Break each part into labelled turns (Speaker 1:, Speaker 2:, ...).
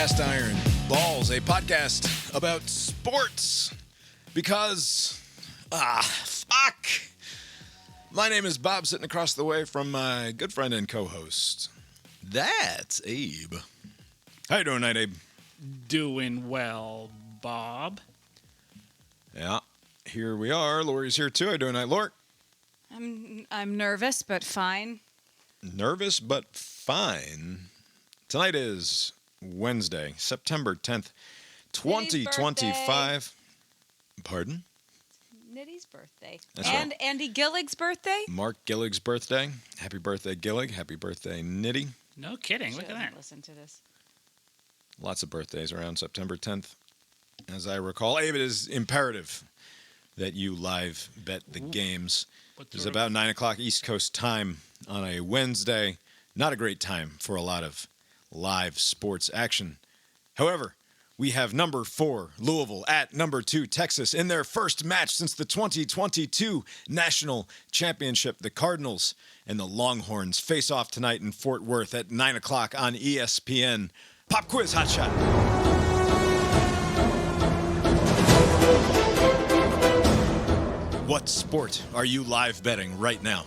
Speaker 1: Cast Iron Balls, a podcast about sports. Because, fuck. My name is Bob, sitting across the way from my good friend and co-host. That's Abe. How you doing tonight, Abe?
Speaker 2: Doing well, Bob.
Speaker 1: Yeah, here we are. Lori's here too. How you doing tonight, Lori?
Speaker 3: I'm nervous, but fine.
Speaker 1: Nervous, but fine. Tonight is Wednesday, September 10th, 2025. Pardon?
Speaker 3: Nitty's birthday.
Speaker 1: That's
Speaker 3: and
Speaker 1: right.
Speaker 3: Andy Gillig's birthday.
Speaker 1: Mark Gillig's birthday. Happy birthday, Gillig. Happy birthday, Nitty.
Speaker 2: No kidding. Look at that.
Speaker 3: Listen to this.
Speaker 1: Lots of birthdays around September 10th. As I recall, Abe, it is imperative that you live bet the games. It's about 9 o'clock East Coast time on a Wednesday. Not a great time for a lot of live sports action. However, we have number 4, Louisville, at number 2, Texas, in their first match since the 2022 National Championship. The Cardinals and the Longhorns face off tonight in Fort Worth at 9 o'clock on ESPN. Pop quiz, hot shot. What sport are you live betting right now?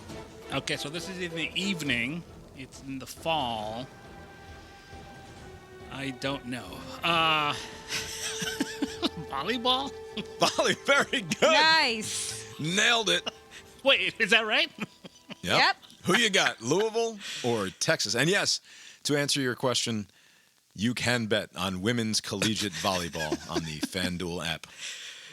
Speaker 2: Okay, so this is in the evening. It's in the fall. I don't know. Volleyball?
Speaker 1: Volley, very good.
Speaker 3: Nice.
Speaker 1: Nailed it.
Speaker 2: Wait, is that right?
Speaker 3: Yep.
Speaker 1: Who you got, Louisville or Texas? And yes, to answer your question, you can bet on women's collegiate volleyball on the FanDuel app.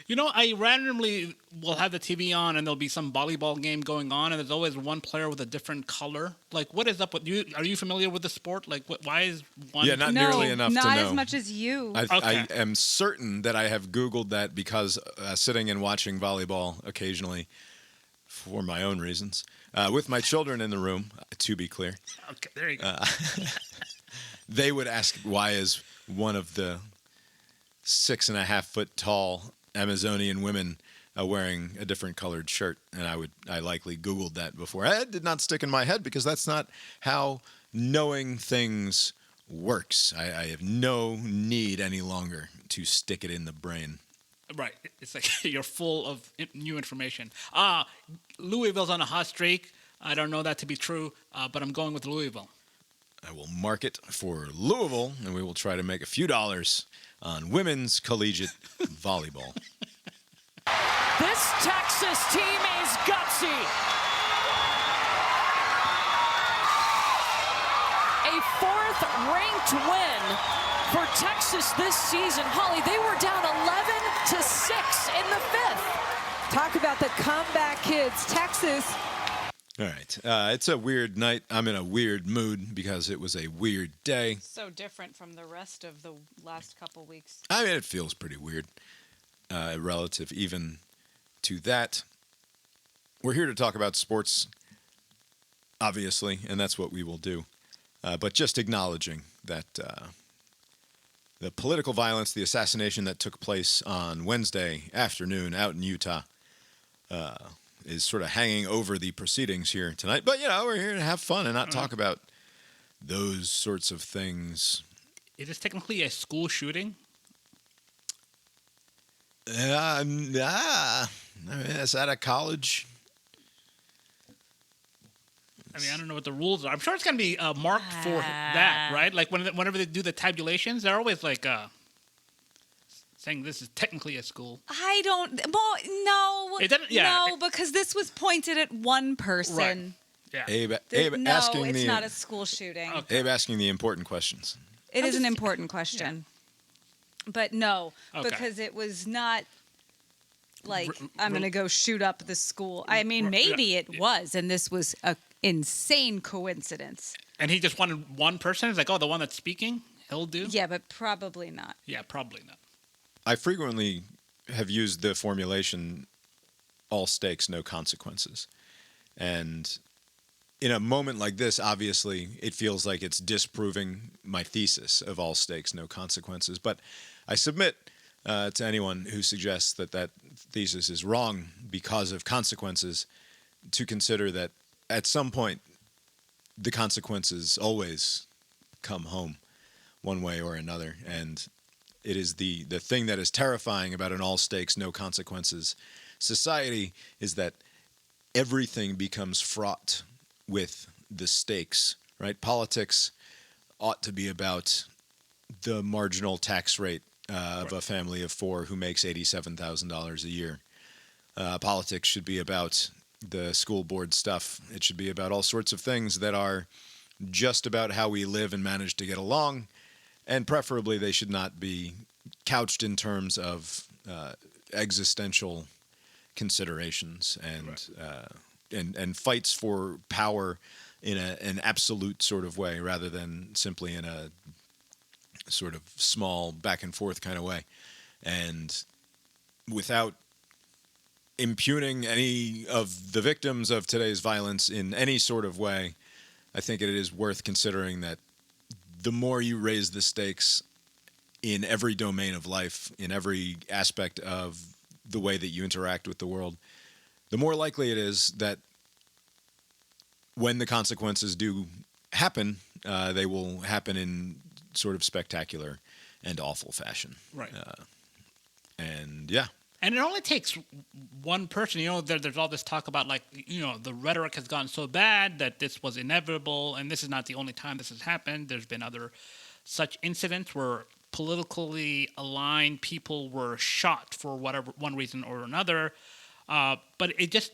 Speaker 2: You know, I randomly will have the TV on and there'll be some volleyball game going on, and there's always one player with a different color. Like, what is up with you? Are you familiar with the sport? Like, why is one?
Speaker 1: Yeah, not nearly enough to know.
Speaker 3: Not as much as you.
Speaker 1: I am certain that I have Googled that because sitting and watching volleyball occasionally for my own reasons, with my children in the room, to be clear.
Speaker 2: Okay, there you go.
Speaker 1: They would ask, why is one of the 6.5 foot tall Amazonian women wearing a different colored shirt? And I likely Googled that before. It did not stick in my head because that's not how knowing things works. I have no need any longer to stick it in the brain.
Speaker 2: Right. It's like you're full of new information. Louisville's on a hot streak. I don't know that to be true, but I'm going with Louisville.
Speaker 1: I will mark it for Louisville, and we will try to make a few dollars on women's collegiate volleyball.
Speaker 4: This Texas team is gutsy. A 4th-ranked win for Texas this season. Holly, they were down 11-6 in the 5th.
Speaker 5: Talk about the comeback kids. Texas.
Speaker 1: All right. It's a weird night. I'm in a weird mood because it was a weird day.
Speaker 3: So different from the rest of the last couple weeks.
Speaker 1: I mean, it feels pretty weird relative even to that. We're here to talk about sports, obviously, and that's what we will do. But just acknowledging that the political violence, the assassination that took place on Wednesday afternoon out in Utah, is sort of hanging over the proceedings here tonight. But, we're here to have fun and not talk about those sorts of things.
Speaker 2: It is technically a school shooting.
Speaker 1: I mean, is that a college?
Speaker 2: I mean, I don't know what the rules are. I'm sure it's going to be marked for that, right? Like whenever they do the tabulations, they're always like saying this is technically a school.
Speaker 3: I don't. Well, no.
Speaker 2: It doesn't. Yeah.
Speaker 3: No, because this was pointed at one person.
Speaker 2: Right. Yeah.
Speaker 1: Abe
Speaker 3: No,
Speaker 1: asking
Speaker 3: it's
Speaker 1: the
Speaker 3: not a school shooting.
Speaker 2: Okay.
Speaker 1: Abe asking the important questions.
Speaker 3: It is an important question. But no,
Speaker 2: Okay.
Speaker 3: because it was not like,
Speaker 2: R-
Speaker 3: I'm going to go shoot up the school. I mean, maybe it was, and this was a insane coincidence.
Speaker 2: And he just wanted one person. It's like, oh, the one that's speaking, he'll do.
Speaker 3: Yeah, but probably not.
Speaker 2: Yeah, probably not.
Speaker 1: I frequently have used the formulation, all stakes, no consequences. And in a moment like this, obviously, it feels like it's disproving my thesis of all stakes, no consequences. But I submit to anyone who suggests that that thesis is wrong because of consequences to consider that at some point the consequences always come home. one way or another. And it is the thing that is terrifying about an all stakes, no consequences society is that everything becomes fraught with the stakes, right? Politics ought to be about the marginal tax rate of a family of four who makes $87,000 a year. Politics should be about the school board stuff. It should be about all sorts of things that are just about how we live and manage to get along, and preferably they should not be couched in terms of existential considerations and fights for power in an absolute sort of way, rather than simply in a sort of small back and forth kind of way, and without impugning any of the victims of today's violence in any sort of way. I think it is worth considering that the more you raise the stakes in every domain of life, in every aspect of the way that you interact with the world, the more likely it is that when the consequences do happen, they will happen in sort of spectacular and awful fashion.
Speaker 2: Right.
Speaker 1: And yeah.
Speaker 2: And it only takes one person. There's all this talk about, like, the rhetoric has gotten so bad that this was inevitable, and this is not the only time this has happened. There's been other such incidents where politically aligned people were shot for one reason or another. But it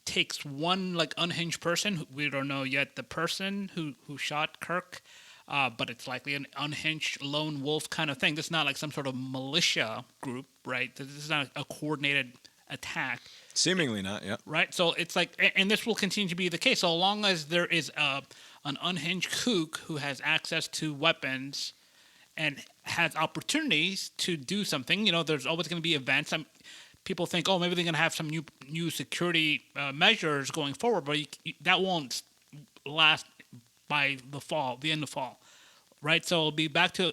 Speaker 2: takes one, like, unhinged person. We don't know yet the person who shot Kirk. But it's likely an unhinged lone wolf kind of thing. This is not like some sort of militia group, right? This is not a coordinated attack.
Speaker 1: Seemingly not, yeah.
Speaker 2: Right? So it's like, and this will continue to be the case. So long as there is an unhinged kook who has access to weapons and has opportunities to do something, there's always going to be events. People think, maybe they're going to have some new security measures going forward, but that won't last by the end of fall, right? So it'll be back to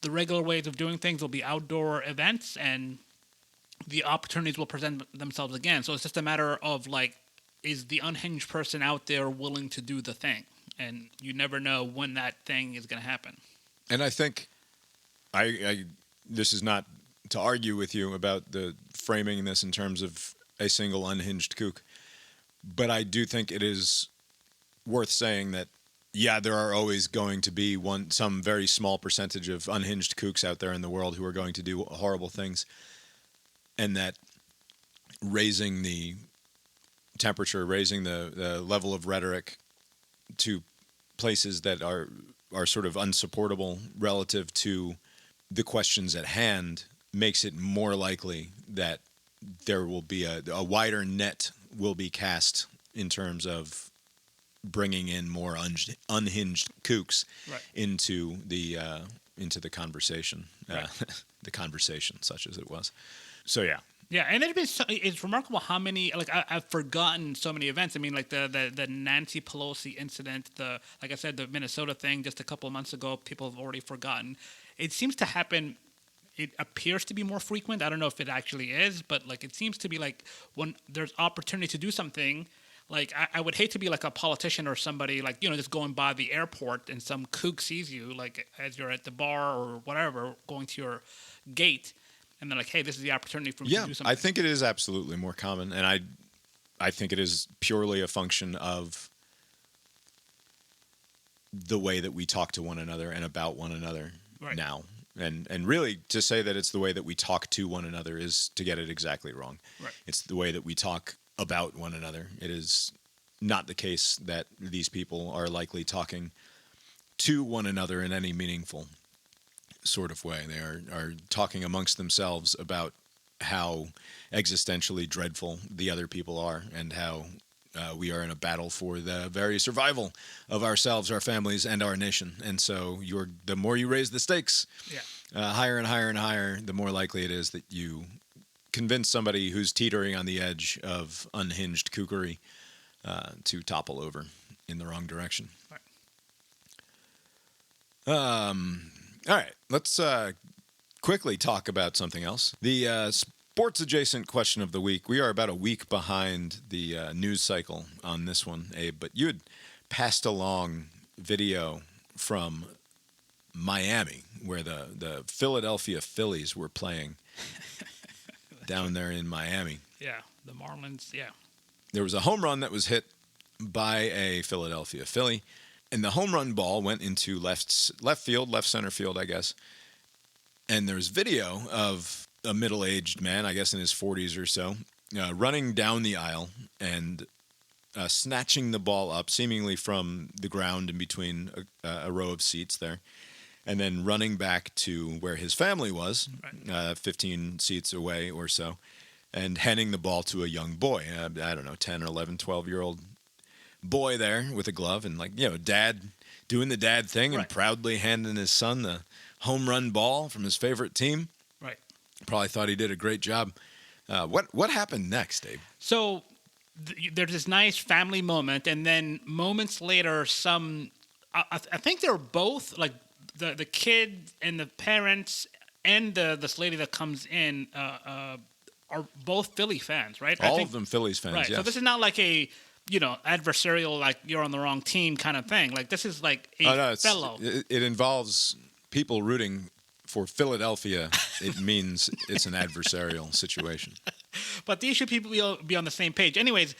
Speaker 2: the regular ways of doing things. There'll be outdoor events, and the opportunities will present themselves again. So it's just a matter of, like, is the unhinged person out there willing to do the thing? And you never know when that thing is going to happen.
Speaker 1: And I think this is not to argue with you about the framing this in terms of a single unhinged kook, but I do think it is worth saying that yeah, there are always going to be some very small percentage of unhinged kooks out there in the world who are going to do horrible things, and that raising the temperature, raising the level of rhetoric to places that are sort of unsupportable relative to the questions at hand makes it more likely that there will be a wider net will be cast in terms of bringing in more unhinged kooks into the conversation, the conversation such as it was. So yeah.
Speaker 2: Yeah, and it's remarkable how many, like, I've forgotten so many events. I mean, like the Nancy Pelosi incident, like I said, the Minnesota thing just a couple of months ago, people have already forgotten. It seems to happen. It appears to be more frequent. I don't know if it actually is, but, like, it seems to be like when there's opportunity to do something. Like, I would hate to be like a politician or somebody, like, just going by the airport and some kook sees you, like, as you're at the bar or whatever, going to your gate, and they're like, hey, this is the opportunity for me to do something.
Speaker 1: I think it is absolutely more common, and I think it is purely a function of the way that we talk to one another and about one another now. And really, to say that it's the way that we talk to one another is to get it exactly wrong.
Speaker 2: Right.
Speaker 1: It's the way that we talk about one another. It is not the case that these people are likely talking to one another in any meaningful sort of way. They are talking amongst themselves about how existentially dreadful the other people are and how we are in a battle for the very survival of ourselves, our families, and our nation. And so the more you raise the stakes higher and higher and higher, the more likely it is that you convince somebody who's teetering on the edge of unhinged kookery to topple over in the wrong direction. All right, let's quickly talk about something else. The sports-adjacent question of the week. We are about a week behind the news cycle on this one, Abe, but you had passed along video from Miami, where the Philadelphia Phillies were playing down there in Miami.
Speaker 2: Yeah, the Marlins, yeah.
Speaker 1: There was a home run that was hit by a Philadelphia Philly, and the home run ball went into left center field, I guess. And there's video of a middle-aged man, I guess in his 40s or so, running down the aisle and snatching the ball up, seemingly from the ground in between a row of seats there, and then running back to where his family was, 15 seats away or so, and handing the ball to a young boy, I don't know, 10 or 11, 12-year-old boy there with a glove, and dad doing the dad thing and proudly handing his son the home run ball from his favorite team.
Speaker 2: Right.
Speaker 1: Probably thought he did a great job. What happened next, Abe?
Speaker 2: So there's this nice family moment, and then moments later, I think they're both, like, the kid and the parents and this lady that comes in are both Philly fans, right?
Speaker 1: All of them Phillies fans,
Speaker 2: right.
Speaker 1: Yes.
Speaker 2: So this is not like a adversarial, like you're on the wrong team kind of thing. Like this is like a fellow.
Speaker 1: It involves people rooting for Philadelphia. It means it's an adversarial situation.
Speaker 2: But these should people be on the same page. Anyways,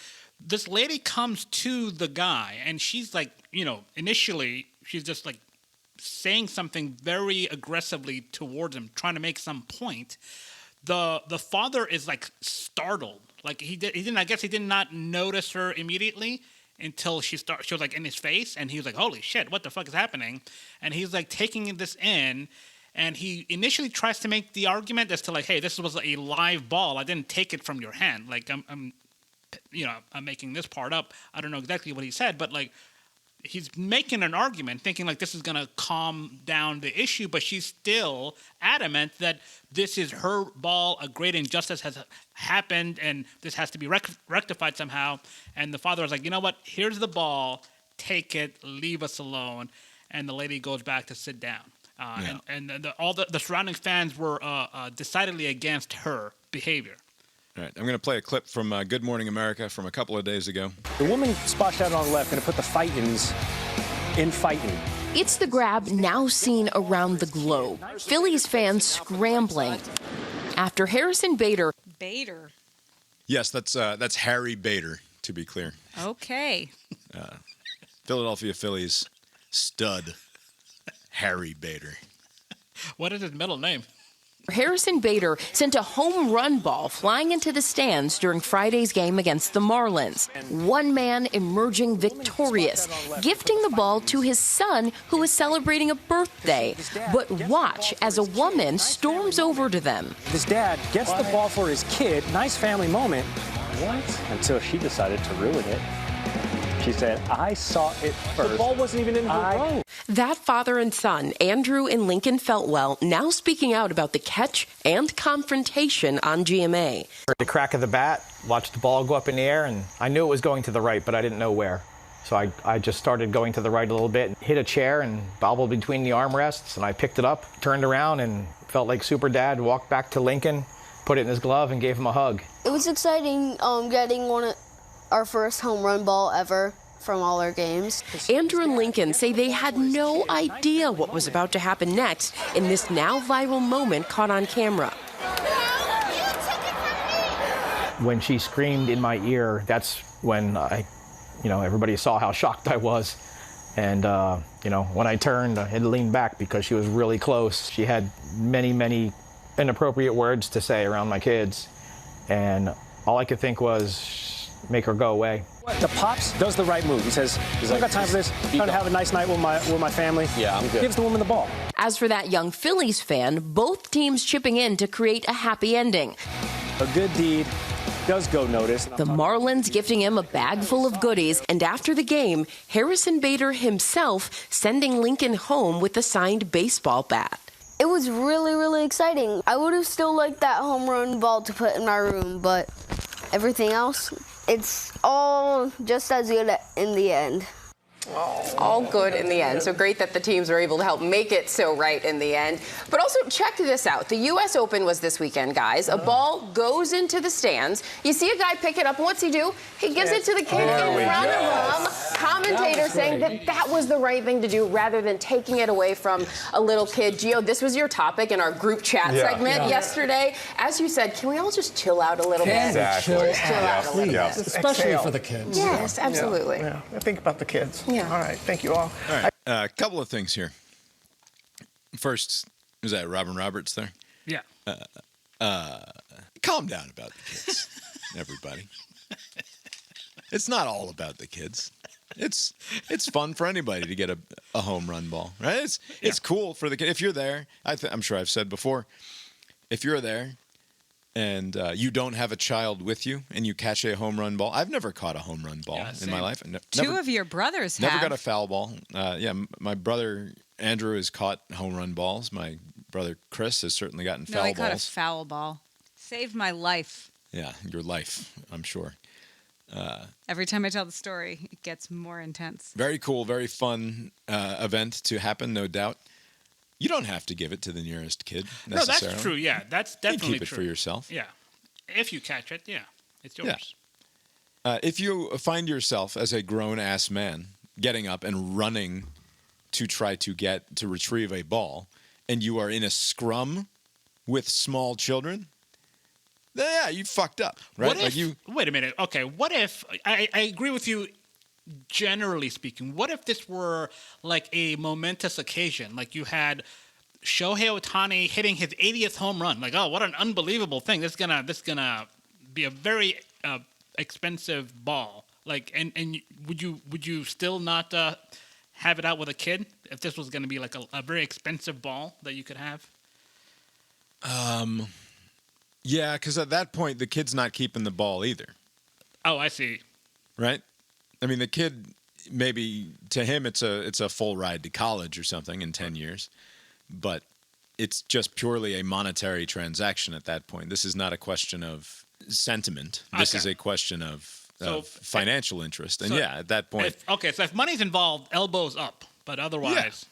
Speaker 2: this lady comes to the guy, and she's like, initially she's just like saying something very aggressively towards him, trying to make some point. The father is like startled. Like he did not notice her immediately until she was like in his face, and he was like, "Holy shit, what the fuck is happening?" And he's like taking this in, and he initially tries to make the argument as to like, "Hey, this was a live ball. I didn't take it from your hand. Like I'm making this part up. I don't know exactly what he said, but like he's making an argument, thinking like this is gonna calm down the issue, but she's still adamant that this is her ball. A great injustice has happened, and this has to be rectified somehow. And the father was like, "You know what? Here's the ball. Take it. Leave us alone." And the lady goes back to sit down. And all the surrounding fans were decidedly against her behavior.
Speaker 1: All right, I'm going to play a clip from Good Morning America from a couple of days ago.
Speaker 6: The woman splashed out on the left, going to put the fightins in fighting.
Speaker 7: It's the grab now seen around the globe. Phillies fans scrambling after Harrison Bader.
Speaker 3: Bader.
Speaker 1: Yes, that's Harry Bader, to be clear.
Speaker 3: Okay.
Speaker 1: Philadelphia Phillies stud Harry Bader.
Speaker 2: What is his middle name?
Speaker 7: Harrison Bader sent a home run ball flying into the stands during Friday's game against the Marlins. One man emerging victorious, gifting the ball to his son who was celebrating a birthday. But watch as a woman storms over to them.
Speaker 6: His dad gets the ball for his kid. Nice family moment. What? Until she decided to ruin it. She said, "I saw it first. The ball wasn't even in her row."
Speaker 7: That father and son, Andrew and Lincoln Feltwell, now speaking out about the catch and confrontation on GMA.
Speaker 8: Heard the crack of the bat, watched the ball go up in the air, and I knew it was going to the right, but I didn't know where. So I just started going to the right a little bit, hit a chair and bobbled between the armrests, and I picked it up, turned around, and felt like Super Dad, walked back to Lincoln, put it in his glove, and gave him a hug.
Speaker 9: It was exciting getting our first home run ball ever from all our games.
Speaker 7: Andrew and Lincoln say they had no idea what was about to happen next in this now viral moment caught on camera.
Speaker 8: When she screamed in my ear, that's when everybody saw how shocked I was. And, when I turned, I had to lean back because she was really close. She had many, many inappropriate words to say around my kids. And all I could think was, make her go away.
Speaker 6: The Pops does the right move. He says, "I don't got time for this. I'm trying to have a nice night with my family."
Speaker 8: Yeah, I'm good.
Speaker 6: Gives the woman the ball.
Speaker 7: As for that young Phillies fan, both teams chipping in to create a happy ending.
Speaker 6: A good deed does go noticed.
Speaker 7: The Marlins gifting him a bag full of goodies, and after the game, Harrison Bader himself sending Lincoln home with a signed baseball bat.
Speaker 9: It was really, really exciting. I would have still liked that home run ball to put in my room, but everything else, it's all just as good in the end.
Speaker 10: All good in the end. So great that the teams were able to help make it so right in the end. But also check this out. The U.S. Open was this weekend, guys. A ball goes into the stands. You see a guy pick it up, and what's he do? He gives it to the kid in front of him. Commentators saying that was the right thing to do rather than taking it away from a little kid. Gio, this was your topic in our group chat segment yesterday. As you said, can we all just chill out a little bit?
Speaker 11: Exactly.
Speaker 10: Just chill out a little bit.
Speaker 11: Especially for the kids.
Speaker 10: Yes, absolutely.
Speaker 11: Yeah. Think about the kids.
Speaker 10: Yeah.
Speaker 11: All right. Thank you all.
Speaker 1: All right. A couple of things here. First, was that Robin Roberts there?
Speaker 2: Yeah.
Speaker 1: Calm down about the kids, everybody. It's not all about the kids. It's fun for anybody to get a home run ball, right? It's cool for the kid. If you're there, I'm sure I've said before, if you're there and you don't have a child with you and you catch a home run ball. I've never caught a home run ball in my life.
Speaker 3: Two of your brothers have.
Speaker 1: Never got a foul ball. My brother Andrew has caught home run balls. My brother Chris has certainly gotten foul balls.
Speaker 3: No, I caught a foul ball. Saved my life.
Speaker 1: Yeah, your life, I'm sure.
Speaker 3: Every time I tell the story, it gets more intense.
Speaker 1: Very cool, very fun event to happen, no doubt. You don't have to give it to the nearest kid necessarily.
Speaker 2: No, that's true. Yeah, that's definitely true.
Speaker 1: You keep it for yourself.
Speaker 2: Yeah, if you catch it, it's yours.
Speaker 1: Yeah. If you find yourself as a grown-ass man getting up and running to try to retrieve a ball, and you are in a scrum with small children, then yeah, you fucked up, right?
Speaker 2: Wait a minute. Okay, what if I agree with you? Generally speaking, what if this were like a momentous occasion? Like you had Shohei Ohtani hitting his 80th home run. Like, oh, what an unbelievable thing! This is gonna be a very expensive ball. Like, and would you still not have it out with a kid if this was gonna be like a very expensive ball that you could have?
Speaker 1: Yeah, because at that point the kid's not keeping the ball either.
Speaker 2: Oh, I see.
Speaker 1: Right. I mean, the kid, maybe to him it's a full ride to college or something in 10 years, but it's just purely a monetary transaction at that point. This is not a question of sentiment. This is a question of financial interest. And at that point.
Speaker 2: So if money's involved, elbows up, but otherwise,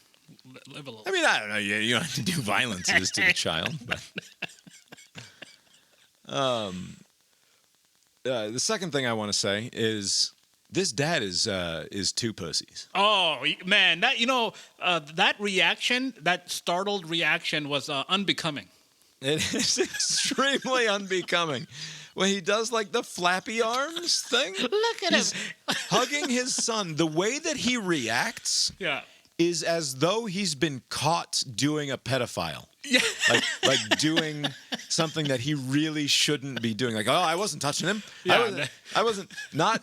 Speaker 2: live a little.
Speaker 1: I mean, I don't know. You don't have to do violences to the child, but. The second thing I want to say is. This dad is two pussies.
Speaker 2: Oh man, that reaction, that startled reaction, was unbecoming.
Speaker 1: It is extremely unbecoming. When he does like the flappy arms thing.
Speaker 2: Look at him
Speaker 1: hugging his son. The way that he reacts, is as though he's been caught doing a pedophile. Yeah, like doing something that he really shouldn't be doing. Like, oh, I wasn't touching him.
Speaker 2: Yeah.
Speaker 1: I wasn't. Not.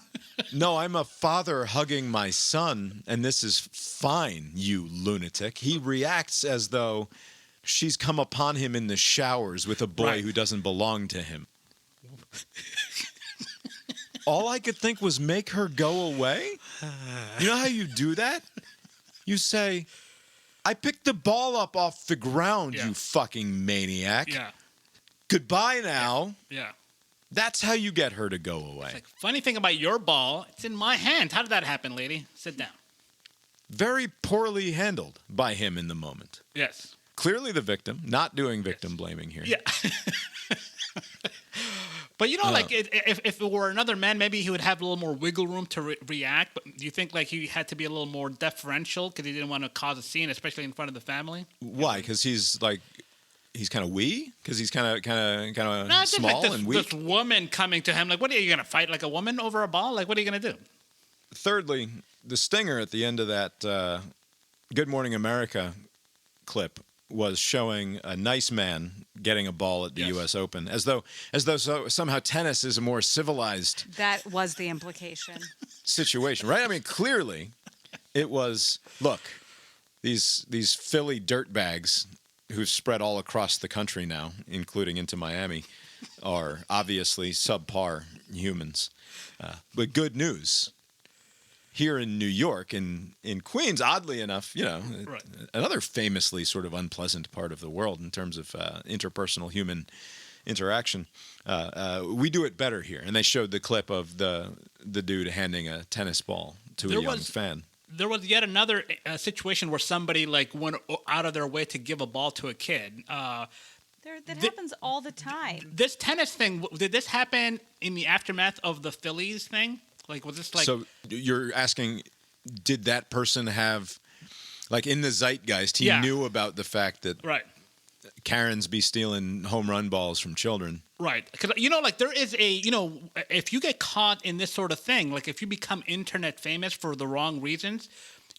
Speaker 1: No, I'm a father hugging my son, and this is fine, you lunatic. He reacts as though she's come upon him in the showers with a boy who doesn't belong to him. All I could think was make her go away. You know how you do that? You say, I picked the ball up off the ground, you fucking maniac.
Speaker 2: Yeah.
Speaker 1: Goodbye now.
Speaker 2: Yeah.
Speaker 1: That's how you get her to go away.
Speaker 2: It's like, funny thing about your ball, it's in my hand. How did that happen, lady? Sit down.
Speaker 1: Very poorly handled by him in the moment.
Speaker 2: Yes.
Speaker 1: Clearly the victim, not doing victim blaming here.
Speaker 2: Yeah. But like if it were another man, maybe he would have a little more wiggle room to react. But do you think like he had to be a little more deferential because he didn't want to cause a scene, especially in front of the family?
Speaker 1: Why? Because he's kind of wee? Because he's kind of small
Speaker 2: like
Speaker 1: and weak?
Speaker 2: This woman coming to him, like, what are you going to fight like a woman over a ball? Like, what are you going to do?
Speaker 1: Thirdly, the stinger at the end of that Good Morning America clip was showing a nice man getting a ball at the U.S. Open, as though somehow tennis is a more civilized.
Speaker 3: That was the implication.
Speaker 1: Situation, right? I mean, clearly, it was. Look, these Philly dirtbags who've spread all across the country now, including into Miami, are obviously subpar humans. But good news. Here in New York, in Queens, oddly enough, another famously sort of unpleasant part of the world in terms of interpersonal human interaction, we do it better here. And they showed the clip of the dude handing a tennis ball to a young fan.
Speaker 2: there was yet another situation where somebody like went out of their way to give a ball to a kid.
Speaker 3: That happens all the time.
Speaker 2: This tennis thing, did this happen in the aftermath of the Phillies thing? Like, was this like...
Speaker 1: So you're asking, did that person have, like in the zeitgeist, he knew about the fact that Karens be stealing home run balls from children?
Speaker 2: Right. Because, like there is if you get caught in this sort of thing, like if you become internet famous for the wrong reasons,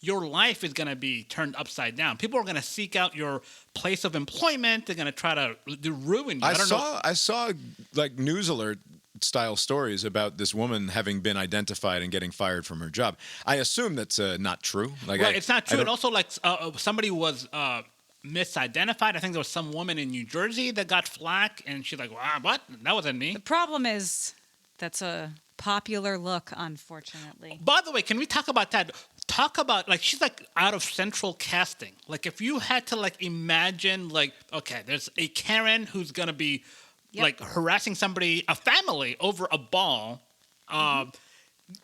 Speaker 2: your life is going to be turned upside down. People are going to seek out your place of employment. They're going to try to ruin you.
Speaker 1: I saw like news alert style stories about this woman having been identified and getting fired from her job. I assume that's not true. Like,
Speaker 2: it's not true. And also, like somebody was misidentified. I think there was some woman in New Jersey that got flack, and she's like, wow, what? That wasn't me.
Speaker 3: The problem is that's a popular look, unfortunately.
Speaker 2: By the way, can we talk about that? Talk about, like, she's like out of central casting. Like, if you had to like imagine, like, okay, there's a Karen who's gonna be like harassing somebody, a family, over a ball.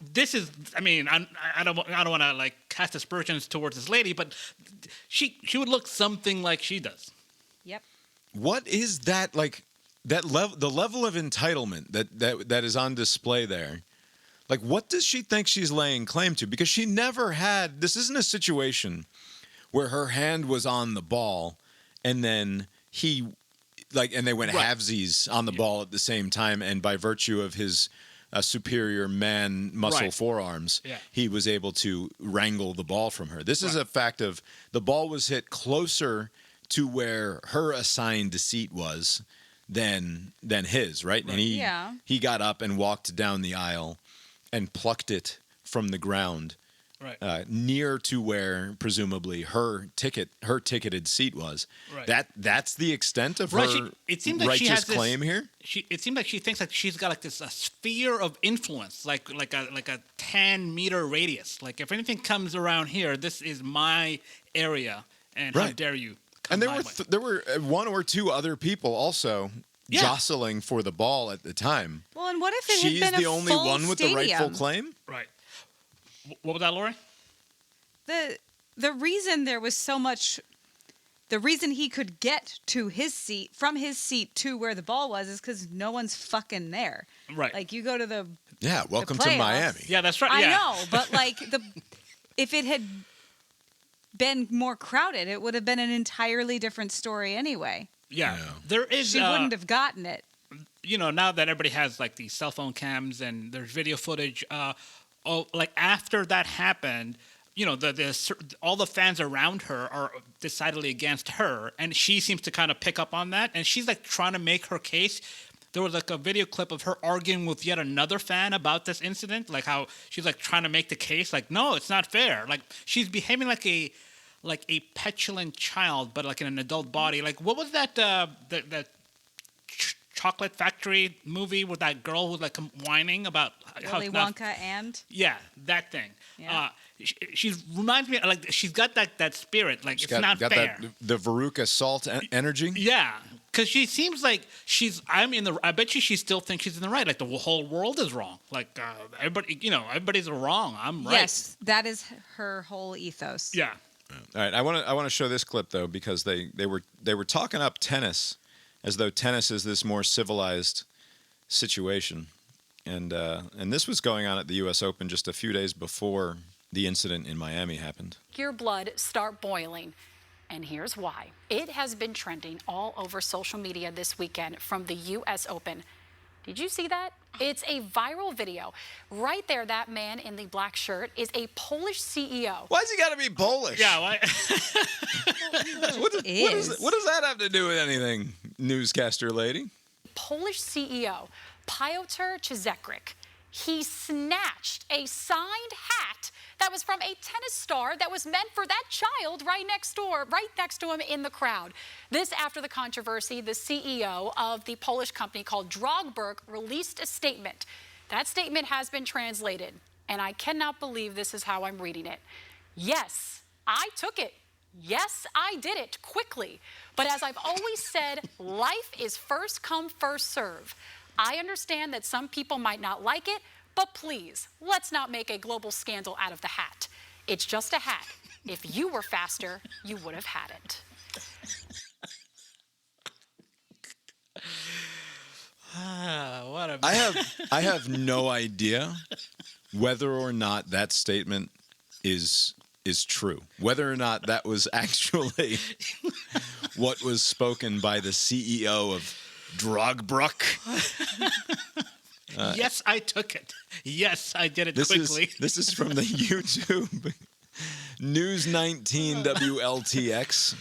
Speaker 2: This is, I mean, I don't want to like cast aspersions towards this lady, but she would look something like she does.
Speaker 3: Yep.
Speaker 1: What is that like? That level, the level of entitlement that is on display there. Like, what does she think she's laying claim to? Because she never had. This isn't a situation where her hand was on the ball, and then and they went halvesies on the ball at the same time, and by virtue of his superior man muscle forearms, he was able to wrangle the ball from her. This is a fact of the ball was hit closer to where her assigned seat was than his, right? And he got up and walked down the aisle and plucked it from the ground, near to where presumably her ticketed seat was. Right. That's the extent of her righteous claim here.
Speaker 2: It seems like she thinks like she's got like this sphere of influence, like a 10-meter radius. Like if anything comes around here, this is my area, and how dare you?
Speaker 1: And there were one or two other people also jostling for the ball at the time.
Speaker 3: Well, and what if it
Speaker 1: she's
Speaker 3: had been
Speaker 1: the only one with the rightful claim?
Speaker 2: Right. What was that, Lori?
Speaker 3: The reason there was so much, the reason he could get to his seat, from his seat to where the ball was, is because no one's fucking there.
Speaker 2: Right.
Speaker 3: Like you go to the
Speaker 1: welcome
Speaker 3: the
Speaker 1: to Miami.
Speaker 2: Yeah, that's right.
Speaker 3: I know, but like if it had been more crowded, it would have been an entirely different story anyway.
Speaker 2: Yeah. There is.
Speaker 3: She wouldn't have gotten it.
Speaker 2: Now that everybody has like these cell phone cams and there's video footage. Like after that happened, all the fans around her are decidedly against her, and she seems to kind of pick up on that, and she's like trying to make her case. There was like a video clip of her arguing with yet another fan about this incident, like how she's like trying to make the case, like, no, it's not fair. Like she's behaving like a petulant child, but like in an adult body. Like what was that that Chocolate Factory movie with that girl who was like whining about
Speaker 3: Willy Wonka and
Speaker 2: that thing.
Speaker 3: Yeah.
Speaker 2: She reminds me like she's got that spirit. Like it's not fair.
Speaker 1: The Veruca Salt energy.
Speaker 2: Yeah, because she seems like I bet you she still thinks she's in the right. Like the whole world is wrong. Like everybody's wrong. I'm right.
Speaker 3: Yes, that is her whole ethos.
Speaker 2: Yeah.
Speaker 1: All right, I want to show this clip though because they were talking up tennis as though tennis is this more civilized situation, and this was going on at the U.S. Open just a few days before the incident in Miami happened.
Speaker 12: Your blood start boiling, and here's why. It has been trending all over social media this weekend from the U.S. Open. Did you see that? It's a viral video. Right there, that man in the black shirt is a Polish CEO.
Speaker 1: Why's he got to be Polish?
Speaker 2: Yeah, why?
Speaker 1: What does that have to do with anything, newscaster lady?
Speaker 12: Polish CEO, Piotr Cezekryk. He snatched a signed hat that was from a tennis star that was meant for that child right next to him in the crowd. This after the controversy, the CEO of the Polish company called Drogberg released a statement. That statement has been translated, and I cannot believe this is how I'm reading it. Yes, I took it. Yes, I did it quickly. But as I've always said, life is first come, first serve. I understand that some people might not like it, but please, let's not make a global scandal out of the hat. It's just a hat. If you were faster, you would have had it.
Speaker 2: What a
Speaker 1: I have no idea whether or not that statement is true. Whether or not that was actually what was spoken by the CEO of Drogbrook.
Speaker 2: Yes, I took it. Yes, I did it
Speaker 1: This
Speaker 2: quickly.
Speaker 1: this is from the YouTube News 19 WLTX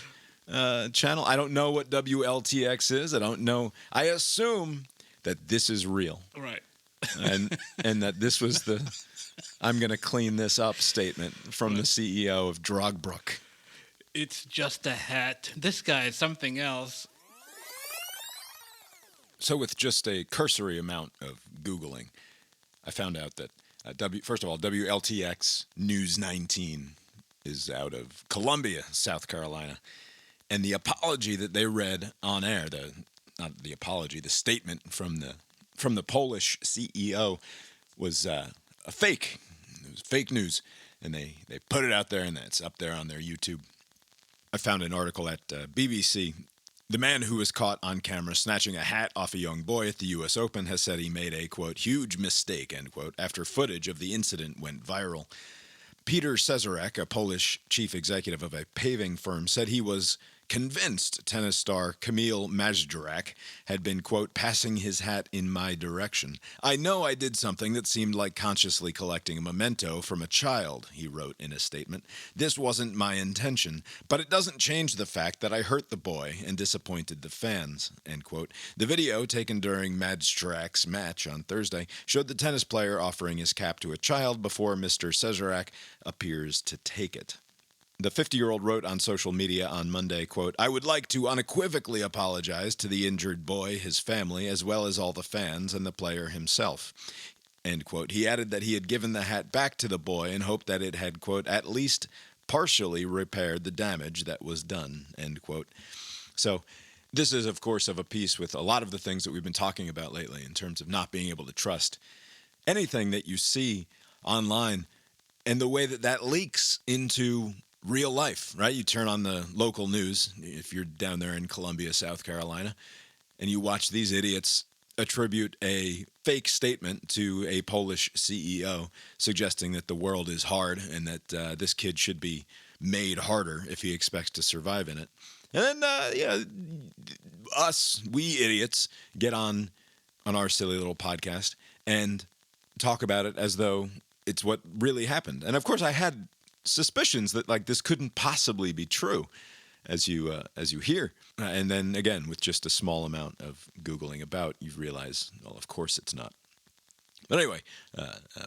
Speaker 1: channel. I don't know what WLTX is. I don't know. I assume that this is real.
Speaker 2: Right.
Speaker 1: And that this was the I'm going to clean this up statement from the CEO of Drogbrook.
Speaker 2: It's just a hat. This guy is something else.
Speaker 1: So with just a cursory amount of Googling, I found out that, first of all, WLTX News 19 is out of Columbia, South Carolina. And the apology that they read on air, not the apology, the statement from the Polish CEO was a fake. It was fake news. And they put it out there, and it's up there on their YouTube. I found an article at BBC. The man who was caught on camera snatching a hat off a young boy at the U.S. Open has said he made a, quote, huge mistake, end quote, after footage of the incident went viral. Peter Cezarek, a Polish chief executive of a paving firm, said he was convinced tennis star Kamil Majdrack had been, quote, passing his hat in my direction. I know I did something that seemed like consciously collecting a memento from a child, he wrote in a statement. This wasn't my intention, but it doesn't change the fact that I hurt the boy and disappointed the fans, end quote. The video, taken during Majdrack's match on Thursday, showed the tennis player offering his cap to a child before Mr. Cezarek appears to take it. The 50-year-old wrote on social media on Monday, quote, I would like to unequivocally apologize to the injured boy, his family, as well as all the fans and the player himself, end quote. He added that he had given the hat back to the boy and hoped that it had, quote, at least partially repaired the damage that was done, end quote. So this is, of course, of a piece with a lot of the things that we've been talking about lately in terms of not being able to trust anything that you see online and the way that that leaks into real life, right? You turn on the local news, if you're down there in Columbia, South Carolina, and you watch these idiots attribute a fake statement to a Polish CEO suggesting that the world is hard and that this kid should be made harder if he expects to survive in it. And then, we idiots, get on our silly little podcast and talk about it as though it's what really happened. And of course, I had suspicions that like this couldn't possibly be true, as you hear, and then again with just a small amount of Googling about, you realize, well, of course it's not. But anyway,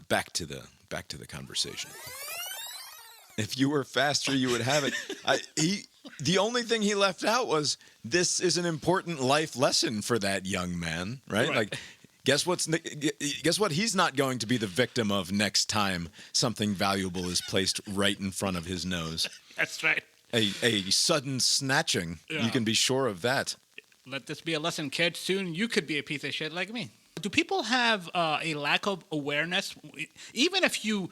Speaker 1: back to the conversation. If you were faster, you would have it. The only thing he left out was this is an important life lesson for that young man, right? Like. Guess what he's not going to be the victim of next time something valuable is placed right in front of his nose.
Speaker 2: That's right.
Speaker 1: A sudden snatching. Yeah. You can be sure of that.
Speaker 2: Let this be a lesson, kid. Soon you could be a piece of shit like me. Do people have a lack of awareness? Even if you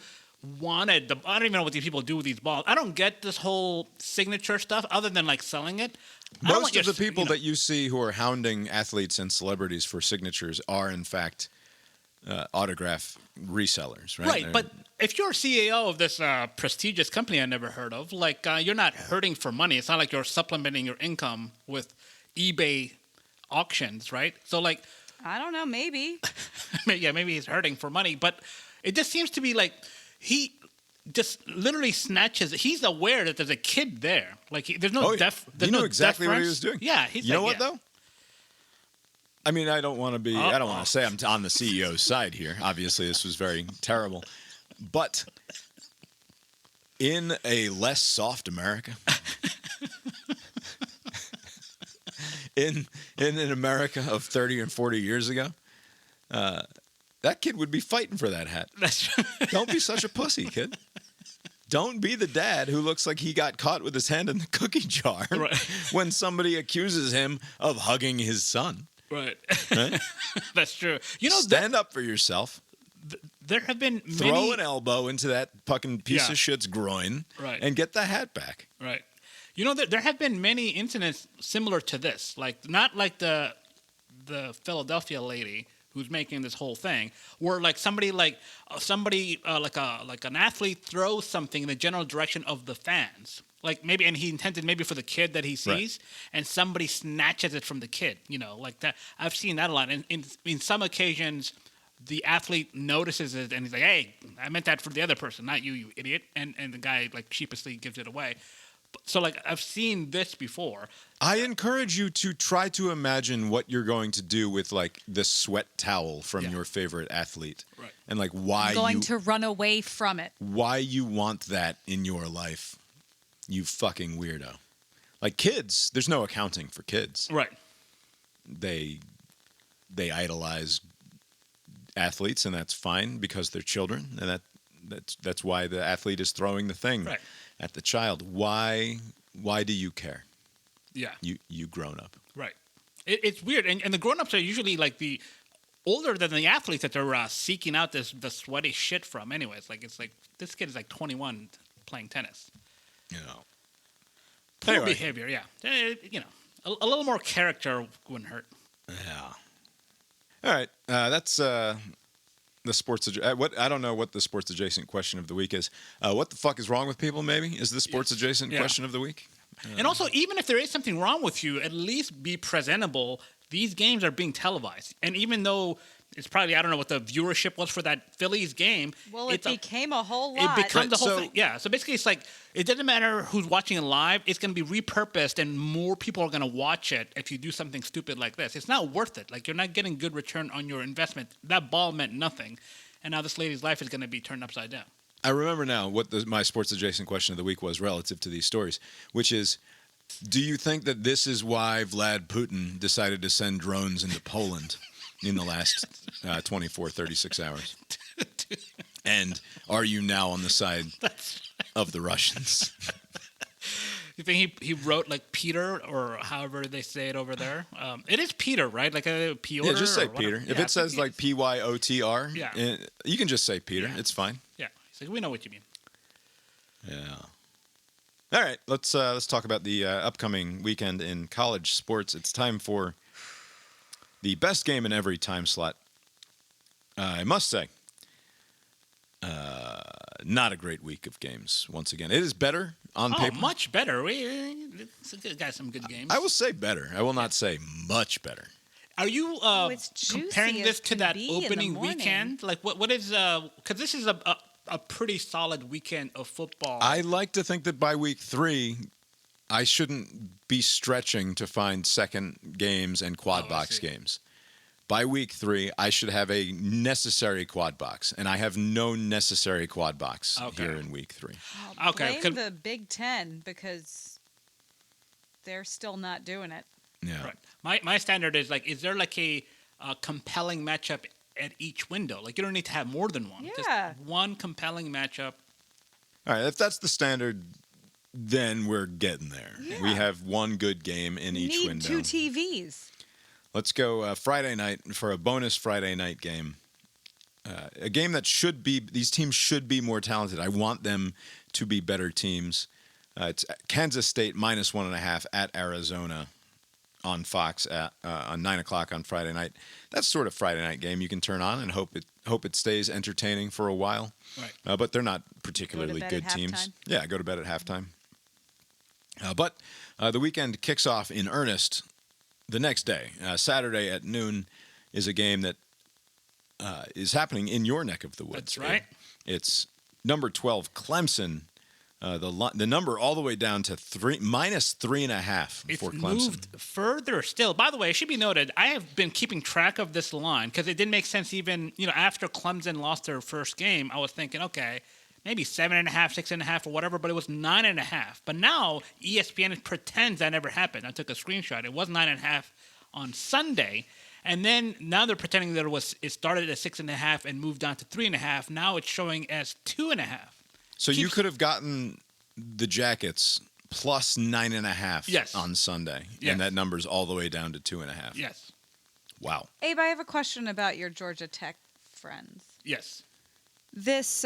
Speaker 2: wanted I don't even know what these people do with these balls. I don't get this whole signature stuff other than like selling it.
Speaker 1: Most of the people that you see who are hounding athletes and celebrities for signatures are, in fact, autograph resellers, right?
Speaker 2: Right, but if you're a CEO of this prestigious company I never heard of, like you're not hurting for money. It's not like you're supplementing your income with eBay auctions, right? So like,
Speaker 3: I don't know, maybe.
Speaker 2: Yeah, maybe he's hurting for money, but it just seems to be like he just literally snatches. He's aware that there's a kid there. Like there's no
Speaker 1: He knew exactly what he was doing.
Speaker 2: Yeah, he's
Speaker 1: you know what though? I mean, I don't want to be. I don't want to say I'm on the CEO's side here. Obviously, this was very terrible, but in a less soft America, in an America of 30 and 40 years ago, that kid would be fighting for that hat. Don't be such a pussy, kid. Don't be the dad who looks like he got caught with his hand in the cookie jar when somebody accuses him of hugging his son.
Speaker 2: Right?
Speaker 1: Right?
Speaker 2: That's true.
Speaker 1: Stand up for yourself.
Speaker 2: there have been
Speaker 1: Throw an elbow into that fucking piece
Speaker 2: Yeah.
Speaker 1: of shit's groin
Speaker 2: Right.
Speaker 1: and get the hat back.
Speaker 2: Right. You know, there have been many incidents similar to this. Like, not like the Philadelphia lady who's making this whole thing, where like like an athlete throws something in the general direction of the fans. Like maybe, and he intended maybe for the kid that he sees, and somebody snatches it from the kid. You know, like that. I've seen that a lot. And in some occasions, the athlete notices it and he's like, "Hey, I meant that for the other person, not you, you idiot." And the guy like sheepishly gives it away. So like I've seen this before.
Speaker 1: I encourage you to try to imagine what you're going to do with like the sweat towel from your favorite athlete,
Speaker 2: Right.
Speaker 1: and like why
Speaker 3: Going to run away from it.
Speaker 1: why you want that in your life, you fucking weirdo. Like kids, there's no accounting for kids.
Speaker 2: Right.
Speaker 1: They idolize athletes, and that's fine because they're children, and that's why the athlete is throwing the thing at the child. Why do you care?
Speaker 2: Yeah.
Speaker 1: You grown up.
Speaker 2: Right. It's weird, and the grown-ups are usually like the older than the athletes that they're seeking out the sweaty shit from. Anyway, it's like this kid is like 21 playing tennis.
Speaker 1: You know.
Speaker 2: Poor
Speaker 1: Anyway.
Speaker 2: behavior, yeah. You know, a little more character wouldn't hurt.
Speaker 1: Yeah. All right. That's the sports. What I don't know what the sports adjacent question of the week is. What the fuck is wrong with people? Maybe is the sports adjacent question of the week.
Speaker 2: And also, even if there is something wrong with you, at least be presentable. These games are being televised, and even though it's probably, I don't know what the viewership was for that Phillies game.
Speaker 3: Well, it became a whole lot.
Speaker 2: It becomes the whole thing. Yeah. So basically, it's like it doesn't matter who's watching it live. It's going to be repurposed, and more people are going to watch it if you do something stupid like this. It's not worth it. Like, you're not getting good return on your investment. That ball meant nothing, and now this lady's life is going to be turned upside down.
Speaker 1: I remember now what my sports adjacent question of the week was relative to these stories, which is, do you think that this is why Vlad Putin decided to send drones into Poland in the last 24, 36 hours? And are you now on the side of the Russians?
Speaker 2: You think he wrote like Peter, or however they say it over there? It is Peter, right? Like a Piotr?
Speaker 1: Yeah, just say
Speaker 2: or whatever.
Speaker 1: Peter. If it says like Pyotr,
Speaker 2: Yeah.
Speaker 1: You can just say Peter.
Speaker 2: Yeah.
Speaker 1: It's fine.
Speaker 2: Yeah. He's like, we know what you mean.
Speaker 1: Yeah. All right, let's talk about the upcoming weekend in college sports. It's time for the best game in every time slot. I must say, not a great week of games. Once again, it is better on paper.
Speaker 2: Much better. It's got some good games.
Speaker 1: I will say better. I will not say much better.
Speaker 2: Are you
Speaker 3: it's juicy
Speaker 2: comparing
Speaker 3: as
Speaker 2: this to
Speaker 3: can
Speaker 2: that
Speaker 3: be in the
Speaker 2: opening
Speaker 3: morning.
Speaker 2: weekend? Like what is because this is a pretty solid weekend of football.
Speaker 1: I like to think that by week 3, I shouldn't be stretching to find second games and quad box games. By week 3, I should have a necessary quad box, and I have no necessary quad box here in week 3.
Speaker 3: Blame the Big Ten because they're still not doing it.
Speaker 1: Yeah.
Speaker 2: Right. My standard is like, is there like a compelling matchup at each window? Like, you don't need to have more than one.
Speaker 3: Yeah.
Speaker 2: Just one compelling matchup.
Speaker 1: All right, if that's the standard, then we're getting there.
Speaker 3: Yeah.
Speaker 1: We have one good game in each
Speaker 3: Need
Speaker 1: window.
Speaker 3: 2 TVs.
Speaker 1: Let's go Friday night for a bonus Friday night game. A game that these teams should be more talented. I want them to be better teams. It's Kansas State -1.5 at Arizona on Fox on 9 o'clock on Friday night. That's sort of Friday night game you can turn on and hope it stays entertaining for a while.
Speaker 2: Right.
Speaker 1: But they're not particularly good teams.
Speaker 3: halftime.
Speaker 1: Yeah, go to bed at halftime. But the weekend kicks off in earnest the next day. Saturday at noon is a game that is happening in your neck of the woods.
Speaker 2: That's right.
Speaker 1: It's number 12 Clemson. The number all the way down to -3.5 for Clemson.
Speaker 2: Moved further still. By the way, it should be noted, I have been keeping track of this line because it didn't make sense even, after Clemson lost their first game. I was thinking, okay, maybe 7.5, 6.5 or whatever, but it was 9.5. But now ESPN pretends that never happened. I took a screenshot. It was 9.5 on Sunday. And then now they're pretending that it started at 6.5 and moved down to 3.5. Now it's showing as 2.5.
Speaker 1: So you could have gotten the Jackets plus 9.5 on Sunday, and that number's all the way down to 2.5.
Speaker 2: Yes.
Speaker 1: Wow.
Speaker 3: Abe, I have a question about your Georgia Tech friends.
Speaker 2: Yes.
Speaker 3: this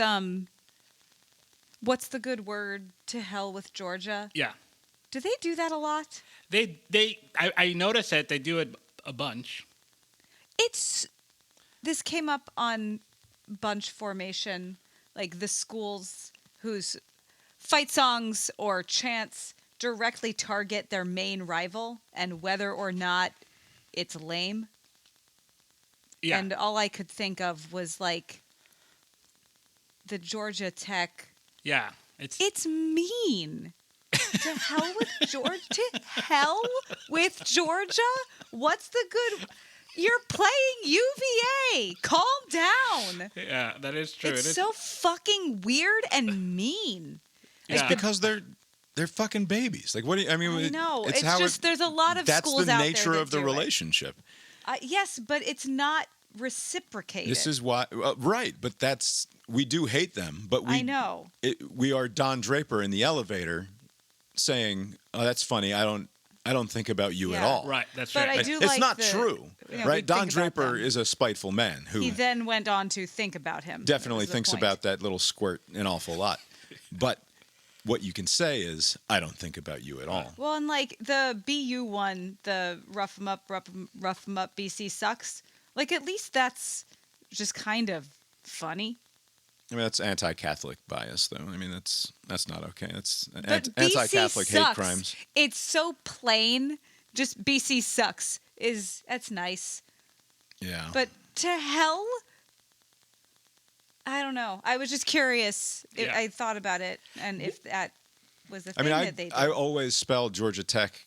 Speaker 3: what's the good word? To hell with Georgia.
Speaker 2: Yeah.
Speaker 3: Do they do that a lot?
Speaker 2: I noticed that they do it a bunch.
Speaker 3: This came up on bunch formation, like the schools whose fight songs or chants directly target their main rival and whether or not it's lame.
Speaker 2: Yeah.
Speaker 3: And all I could think of was like the Georgia Tech.
Speaker 2: Yeah.
Speaker 3: It's mean. To hell with Georgia. To hell with Georgia? What's the good? You're playing UVA. Calm down.
Speaker 2: Yeah, that is true.
Speaker 3: It's so fucking weird and mean.
Speaker 1: It's because they're fucking babies. Like, what do you, I mean?
Speaker 3: I know. It's
Speaker 1: how
Speaker 3: just there's a lot of schools out there.
Speaker 1: That's the nature of the relationship.
Speaker 3: Yes, but it's not reciprocated.
Speaker 1: This is why, right? But we do hate them. But
Speaker 3: I know.
Speaker 1: We are Don Draper in the elevator, saying, "Oh, that's funny. I don't think about you at all."
Speaker 2: Right. That's
Speaker 3: but
Speaker 2: right.
Speaker 3: I do
Speaker 1: it's
Speaker 3: like
Speaker 1: not true, right? Don Draper is a spiteful man who
Speaker 3: he then went on to think about him.
Speaker 1: Definitely thinks about that little squirt an awful lot. But what you can say is, I don't think about you at all.
Speaker 3: Well, and like the BU one, the rough 'em up, BC sucks. Like at least that's just kind of funny.
Speaker 1: I mean, that's anti-Catholic bias, though. I mean, that's not okay. That's
Speaker 3: But
Speaker 1: anti-Catholic
Speaker 3: BC
Speaker 1: hate
Speaker 3: sucks.
Speaker 1: crimes.
Speaker 3: It's so plain. Just BC sucks. That's nice.
Speaker 1: Yeah.
Speaker 3: But to hell, I don't know. I was just curious. I thought about it, and if that was the thing that they did.
Speaker 1: I always spell Georgia Tech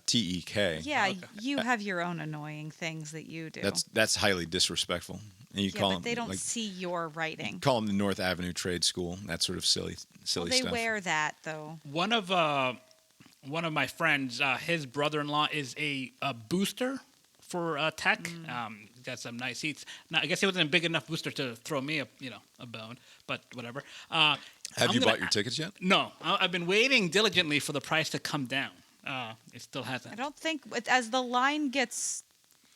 Speaker 1: T-E-K.
Speaker 3: Yeah, you have your own annoying things that you do.
Speaker 1: That's highly disrespectful. And you call
Speaker 3: but
Speaker 1: them,
Speaker 3: they don't see your writing.
Speaker 1: Call them the North Avenue Trade School. That sort of silly
Speaker 3: They
Speaker 1: stuff.
Speaker 3: wear that though.
Speaker 2: One of my friends, his brother-in-law is a booster for Tech. Got some nice seats. Now, I guess he wasn't a big enough booster to throw me a bone, but whatever.
Speaker 1: Have you bought your tickets yet?
Speaker 2: No, I've been waiting diligently for the price to come down. It still hasn't.
Speaker 3: I don't think as the line gets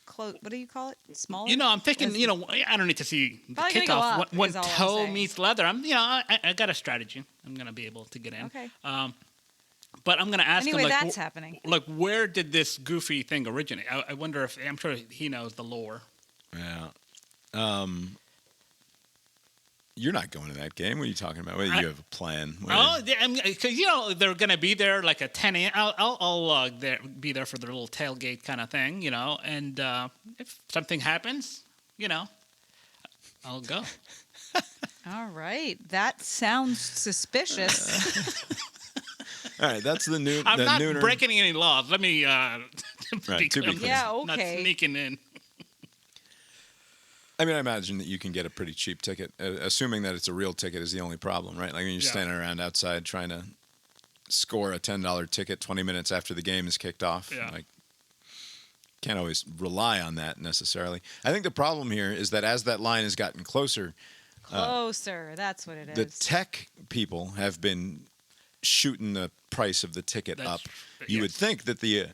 Speaker 3: close. What do you call it? Smaller.
Speaker 2: I'm thinking. I don't need to see the
Speaker 3: Probably gonna go
Speaker 2: kickoff
Speaker 3: up,
Speaker 2: when
Speaker 3: is all I'm
Speaker 2: toe
Speaker 3: saying.
Speaker 2: meets leather. I got a strategy. I'm gonna be able to get in.
Speaker 3: Okay.
Speaker 2: But I'm gonna ask
Speaker 3: Anyway,
Speaker 2: him.
Speaker 3: that's happening.
Speaker 2: Like, where did this goofy thing originate? I wonder if I'm sure he knows the lore.
Speaker 1: Yeah. You're not going to that game. What are you talking about? You have a plan.
Speaker 2: Because they're gonna be there like at 10 a.m. I'll be there for their little tailgate kind of thing, And if something happens, I'll go.
Speaker 3: All right, that sounds suspicious.
Speaker 1: All right, that's the new.
Speaker 2: I'm not
Speaker 1: nooner.
Speaker 2: breaking any laws. Let me.
Speaker 1: Right, to be clear.
Speaker 3: Yeah,
Speaker 2: Not
Speaker 3: okay.
Speaker 2: sneaking in.
Speaker 1: I mean, I imagine that you can get a pretty cheap ticket, assuming that it's a real ticket is the only problem, right? Like when you're standing around outside trying to score a $10 ticket 20 minutes after the game is kicked off.
Speaker 2: Yeah.
Speaker 1: Like, can't always rely on that necessarily. I think the problem here is that as that line has gotten closer,
Speaker 3: That's what it is.
Speaker 1: the tech people have been shooting the price of the ticket up. You would think that the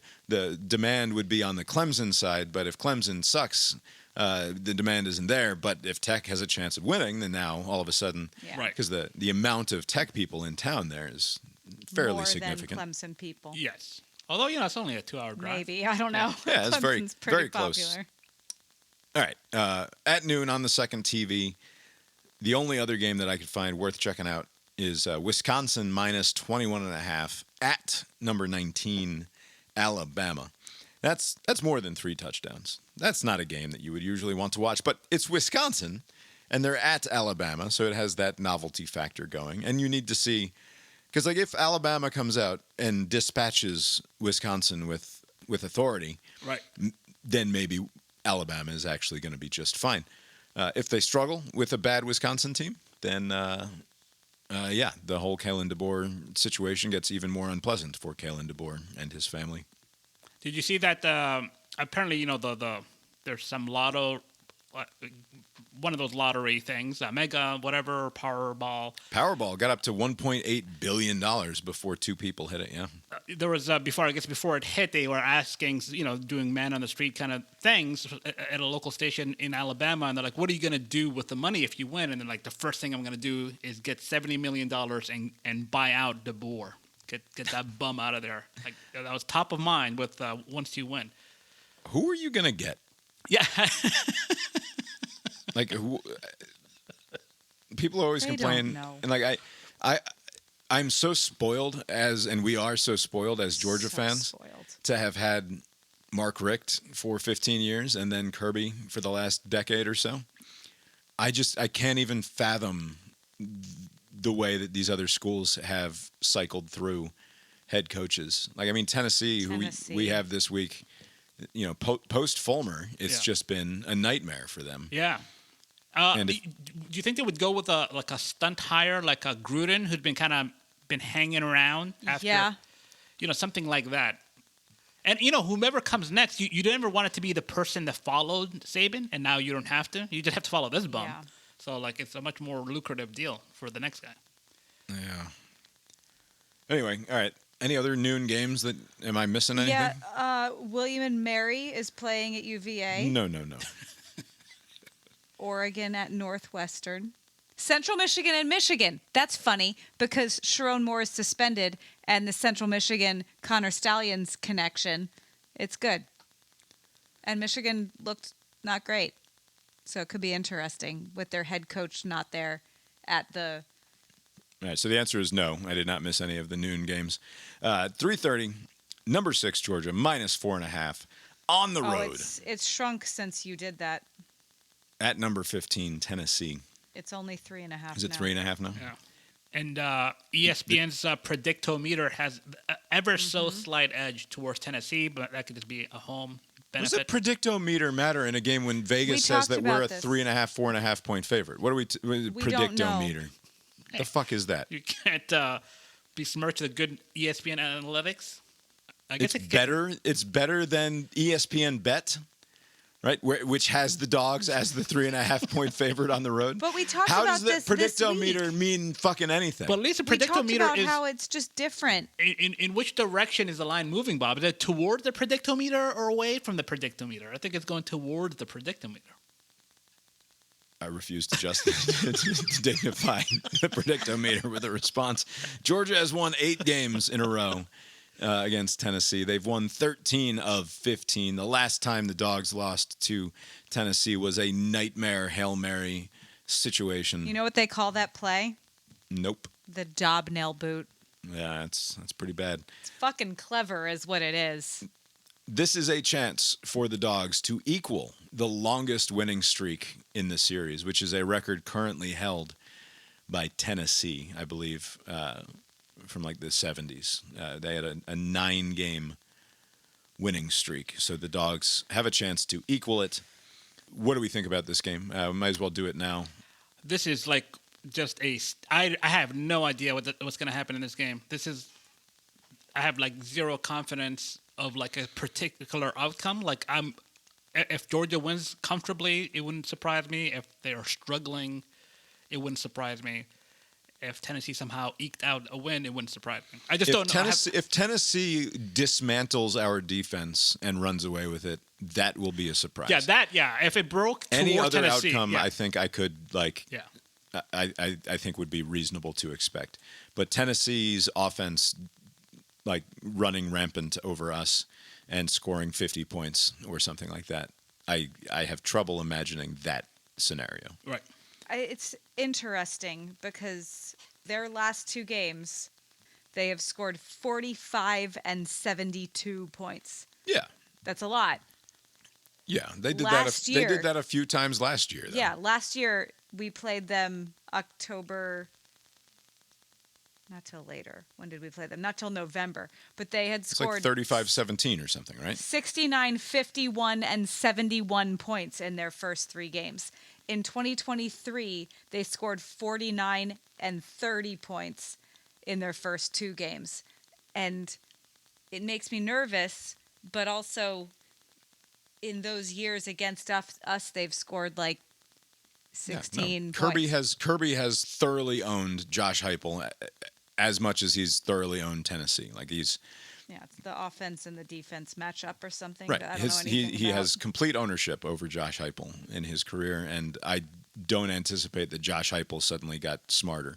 Speaker 1: demand would be on the Clemson side, but if Clemson sucks, the demand isn't there. But if Tech has a chance of winning, then now all of a sudden, because the amount of Tech people in town there is fairly
Speaker 3: More
Speaker 1: significant.
Speaker 3: than Clemson people.
Speaker 2: Yes. Although it's only a 2-hour drive.
Speaker 3: Maybe, I don't know.
Speaker 1: Yeah, it's very
Speaker 3: Clemson's pretty
Speaker 1: very close.
Speaker 3: popular.
Speaker 1: All right, at noon on the second TV, the only other game that I could find worth checking out is Wisconsin minus 21.5 at number 19 Alabama. That's more than 3 touchdowns. That's not a game that you would usually want to watch, but it's Wisconsin, and they're at Alabama, so it has that novelty factor going. And you need to see, because like if Alabama comes out and dispatches Wisconsin with authority,
Speaker 2: right,
Speaker 1: then maybe Alabama is actually going to be just fine. If they struggle with a bad Wisconsin team, then the whole Kalen DeBoer situation gets even more unpleasant for Kalen DeBoer and his family.
Speaker 2: Did you see that? Apparently, there's some lotto one of those lottery things, Mega, whatever, Powerball.
Speaker 1: Powerball got up to $1.8 billion before two people hit it, yeah.
Speaker 2: There was, before it hit, they were asking, doing man on the street kind of things at a local station in Alabama. And they're like, what are you going to do with the money if you win? And they're like, the first thing I'm going to do is get $70 million and buy out DeBoer. Get that bum out of there. Like, that was top of mind with once you win.
Speaker 1: Who are you going to get?
Speaker 2: Yeah.
Speaker 1: Like, people always complain. And like, I'm so spoiled and we are so spoiled as Georgia fans to have had Mark Richt for 15 years and then Kirby for the last decade or so. I can't even fathom the way that these other schools have cycled through head coaches. Like, I mean, Tennessee. Who we have this week, post Fulmer, it's just been a nightmare for them.
Speaker 2: Yeah. Do you think they would go with a stunt hire, like a Gruden, who'd been hanging around after, something like that? And whomever comes next, you never want it to be the person that followed Saban, and now you don't have to. You just have to follow this bum. Yeah. So it's a much more lucrative deal for the next guy.
Speaker 1: Yeah. Anyway, all right. Any other noon games am I missing anything?
Speaker 3: Yeah, William and Mary is playing at UVA.
Speaker 1: No.
Speaker 3: Oregon at Northwestern. Central Michigan and Michigan. That's funny because Sharon Moore is suspended and the Central Michigan Connor Stallions connection. It's good. And Michigan looked not great. So it could be interesting with their head coach not there at the...
Speaker 1: All right, so the answer is no. I did not miss any of the noon games. 3:30, number 6, Georgia, -4.5 on the road.
Speaker 3: It's shrunk since you did that.
Speaker 1: At number 15, Tennessee.
Speaker 3: It's only 3.5
Speaker 1: Is it 3.5 now?
Speaker 2: Yeah. And ESPN's predictometer has ever so slight edge towards Tennessee, but that could just be a home benefit.
Speaker 1: What does the predictometer matter in a game when Vegas says that we're a 3.5, 4.5 point favorite? What do we predictometer? The fuck is that?
Speaker 2: You can't besmirch the good ESPN analytics. I guess
Speaker 1: It's better than ESPN Bet, right? Which has the Dogs as the 3.5 point favorite on the road.
Speaker 3: But we talked
Speaker 1: How
Speaker 3: about
Speaker 1: does the predictometer mean fucking anything?
Speaker 2: But at least the
Speaker 3: we talked
Speaker 2: predictometer
Speaker 3: about
Speaker 2: is
Speaker 3: how it's just different.
Speaker 2: In which direction is the line moving, Bob? Is it towards the predictometer or away from the predictometer? I think it's going towards the predictometer.
Speaker 1: I refuse to to dignify the predictometer with a response. Georgia has won 8 games in a row against Tennessee. They've won 13 of 15. The last time the Dogs lost to Tennessee was a nightmare Hail Mary situation.
Speaker 3: You know what they call that play?
Speaker 1: Nope.
Speaker 3: The Dobnail boot.
Speaker 1: Yeah, that's pretty bad.
Speaker 3: It's fucking clever is what it is.
Speaker 1: This is a chance for the Dogs to equal the longest winning streak in the series, which is a record currently held by Tennessee, I believe, from like the 70s. They had a 9-game winning streak, so the Dogs have a chance to equal it. What do we think about this game? We might as well do it now.
Speaker 2: This is like just I have no idea what's going to happen in this game. I have like zero confidence of like a particular outcome. Like if Georgia wins comfortably, it wouldn't surprise me. If they are struggling, it wouldn't surprise me. If Tennessee somehow eked out a win, it wouldn't surprise me. I just don't know.
Speaker 1: If Tennessee dismantles our defense and runs away with it, that will be a surprise.
Speaker 2: Yeah. If it broke
Speaker 1: any other
Speaker 2: Tennessee,
Speaker 1: outcome, I think I could I think would be reasonable to expect. But Tennessee's offense, like running rampant over us and scoring 50 points or something like that, I have trouble imagining that scenario.
Speaker 2: Right.
Speaker 3: It's interesting because their last 2 games, they have scored 45 and 72 points.
Speaker 1: Yeah.
Speaker 3: That's a lot.
Speaker 1: Yeah, they did
Speaker 3: They
Speaker 1: did that a few times last year, though.
Speaker 3: Yeah, last year we played them October. Not till later. When did we play them? Not till November. But they had scored...
Speaker 1: It's like 35-17 or something, right?
Speaker 3: 69, 51, and 71 points in their first 3 games. In 2023, they scored 49 and 30 points in their first 2 games. And it makes me nervous, but also in those years against us, they've scored like 16
Speaker 1: Kirby
Speaker 3: points.
Speaker 1: has thoroughly owned Josh Heupel as much as he's thoroughly owned Tennessee. Like he's
Speaker 3: It's the offense and the defense matchup or something.
Speaker 1: right.
Speaker 3: That I don't know anything
Speaker 1: He
Speaker 3: about.
Speaker 1: has complete ownership over Josh Heupel in his career, and I don't anticipate that Josh Heupel suddenly got smarter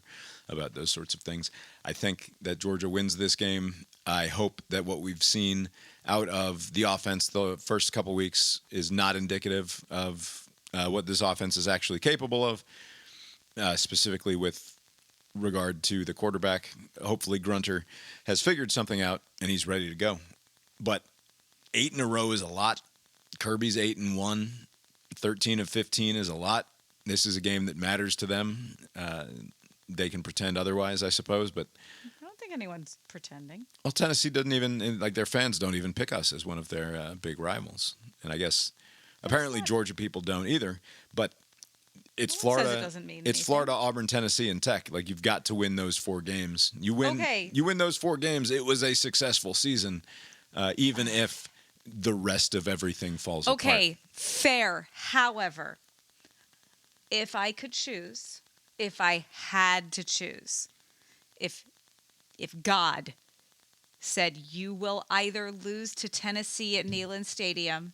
Speaker 1: about those sorts of things. I think that Georgia wins this game. I hope that what we've seen out of the offense the first couple weeks is not indicative of what this offense is actually capable of, specifically with regard to the quarterback. Hopefully Grunter has figured something out and he's ready to go. But 8 in a row is a lot. Kirby's 8-1. 13 of 15 is a lot. This is a game that matters to them. They can pretend otherwise, I suppose, but
Speaker 3: I don't think anyone's pretending.
Speaker 1: well, Tennessee doesn't even, like, their fans don't even pick us as one of their big rivals. And I guess apparently Georgia people don't either, but it's Florida.
Speaker 3: It doesn't mean
Speaker 1: it's
Speaker 3: anything.
Speaker 1: Florida, Auburn, Tennessee, and Tech. Like, you've got to win those 4 games. You win those 4 games, it was a successful season, even if the rest of everything falls apart.
Speaker 3: Okay, fair. However, if I could choose, if I had to choose, if God said you will either lose to Tennessee at Neyland Stadium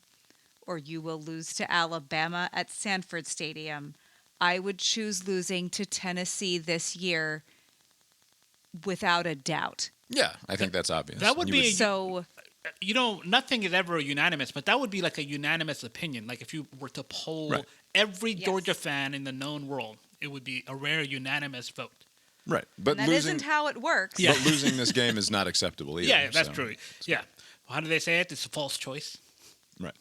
Speaker 3: or you will lose to Alabama at Sanford Stadium, I would choose losing to Tennessee this year without a doubt.
Speaker 1: Yeah, I think that's obvious.
Speaker 2: That would be
Speaker 3: so.
Speaker 2: Nothing is ever unanimous, but that would be like a unanimous opinion. Like if you were to poll every Georgia fan in the known world, it would be a rare unanimous vote.
Speaker 1: Right, but
Speaker 3: That
Speaker 1: losing,
Speaker 3: isn't how it works.
Speaker 1: but losing this game is not acceptable either.
Speaker 2: Yeah, that's
Speaker 1: so.
Speaker 2: true. Yeah. How do they say it? It's a false choice.
Speaker 1: Right.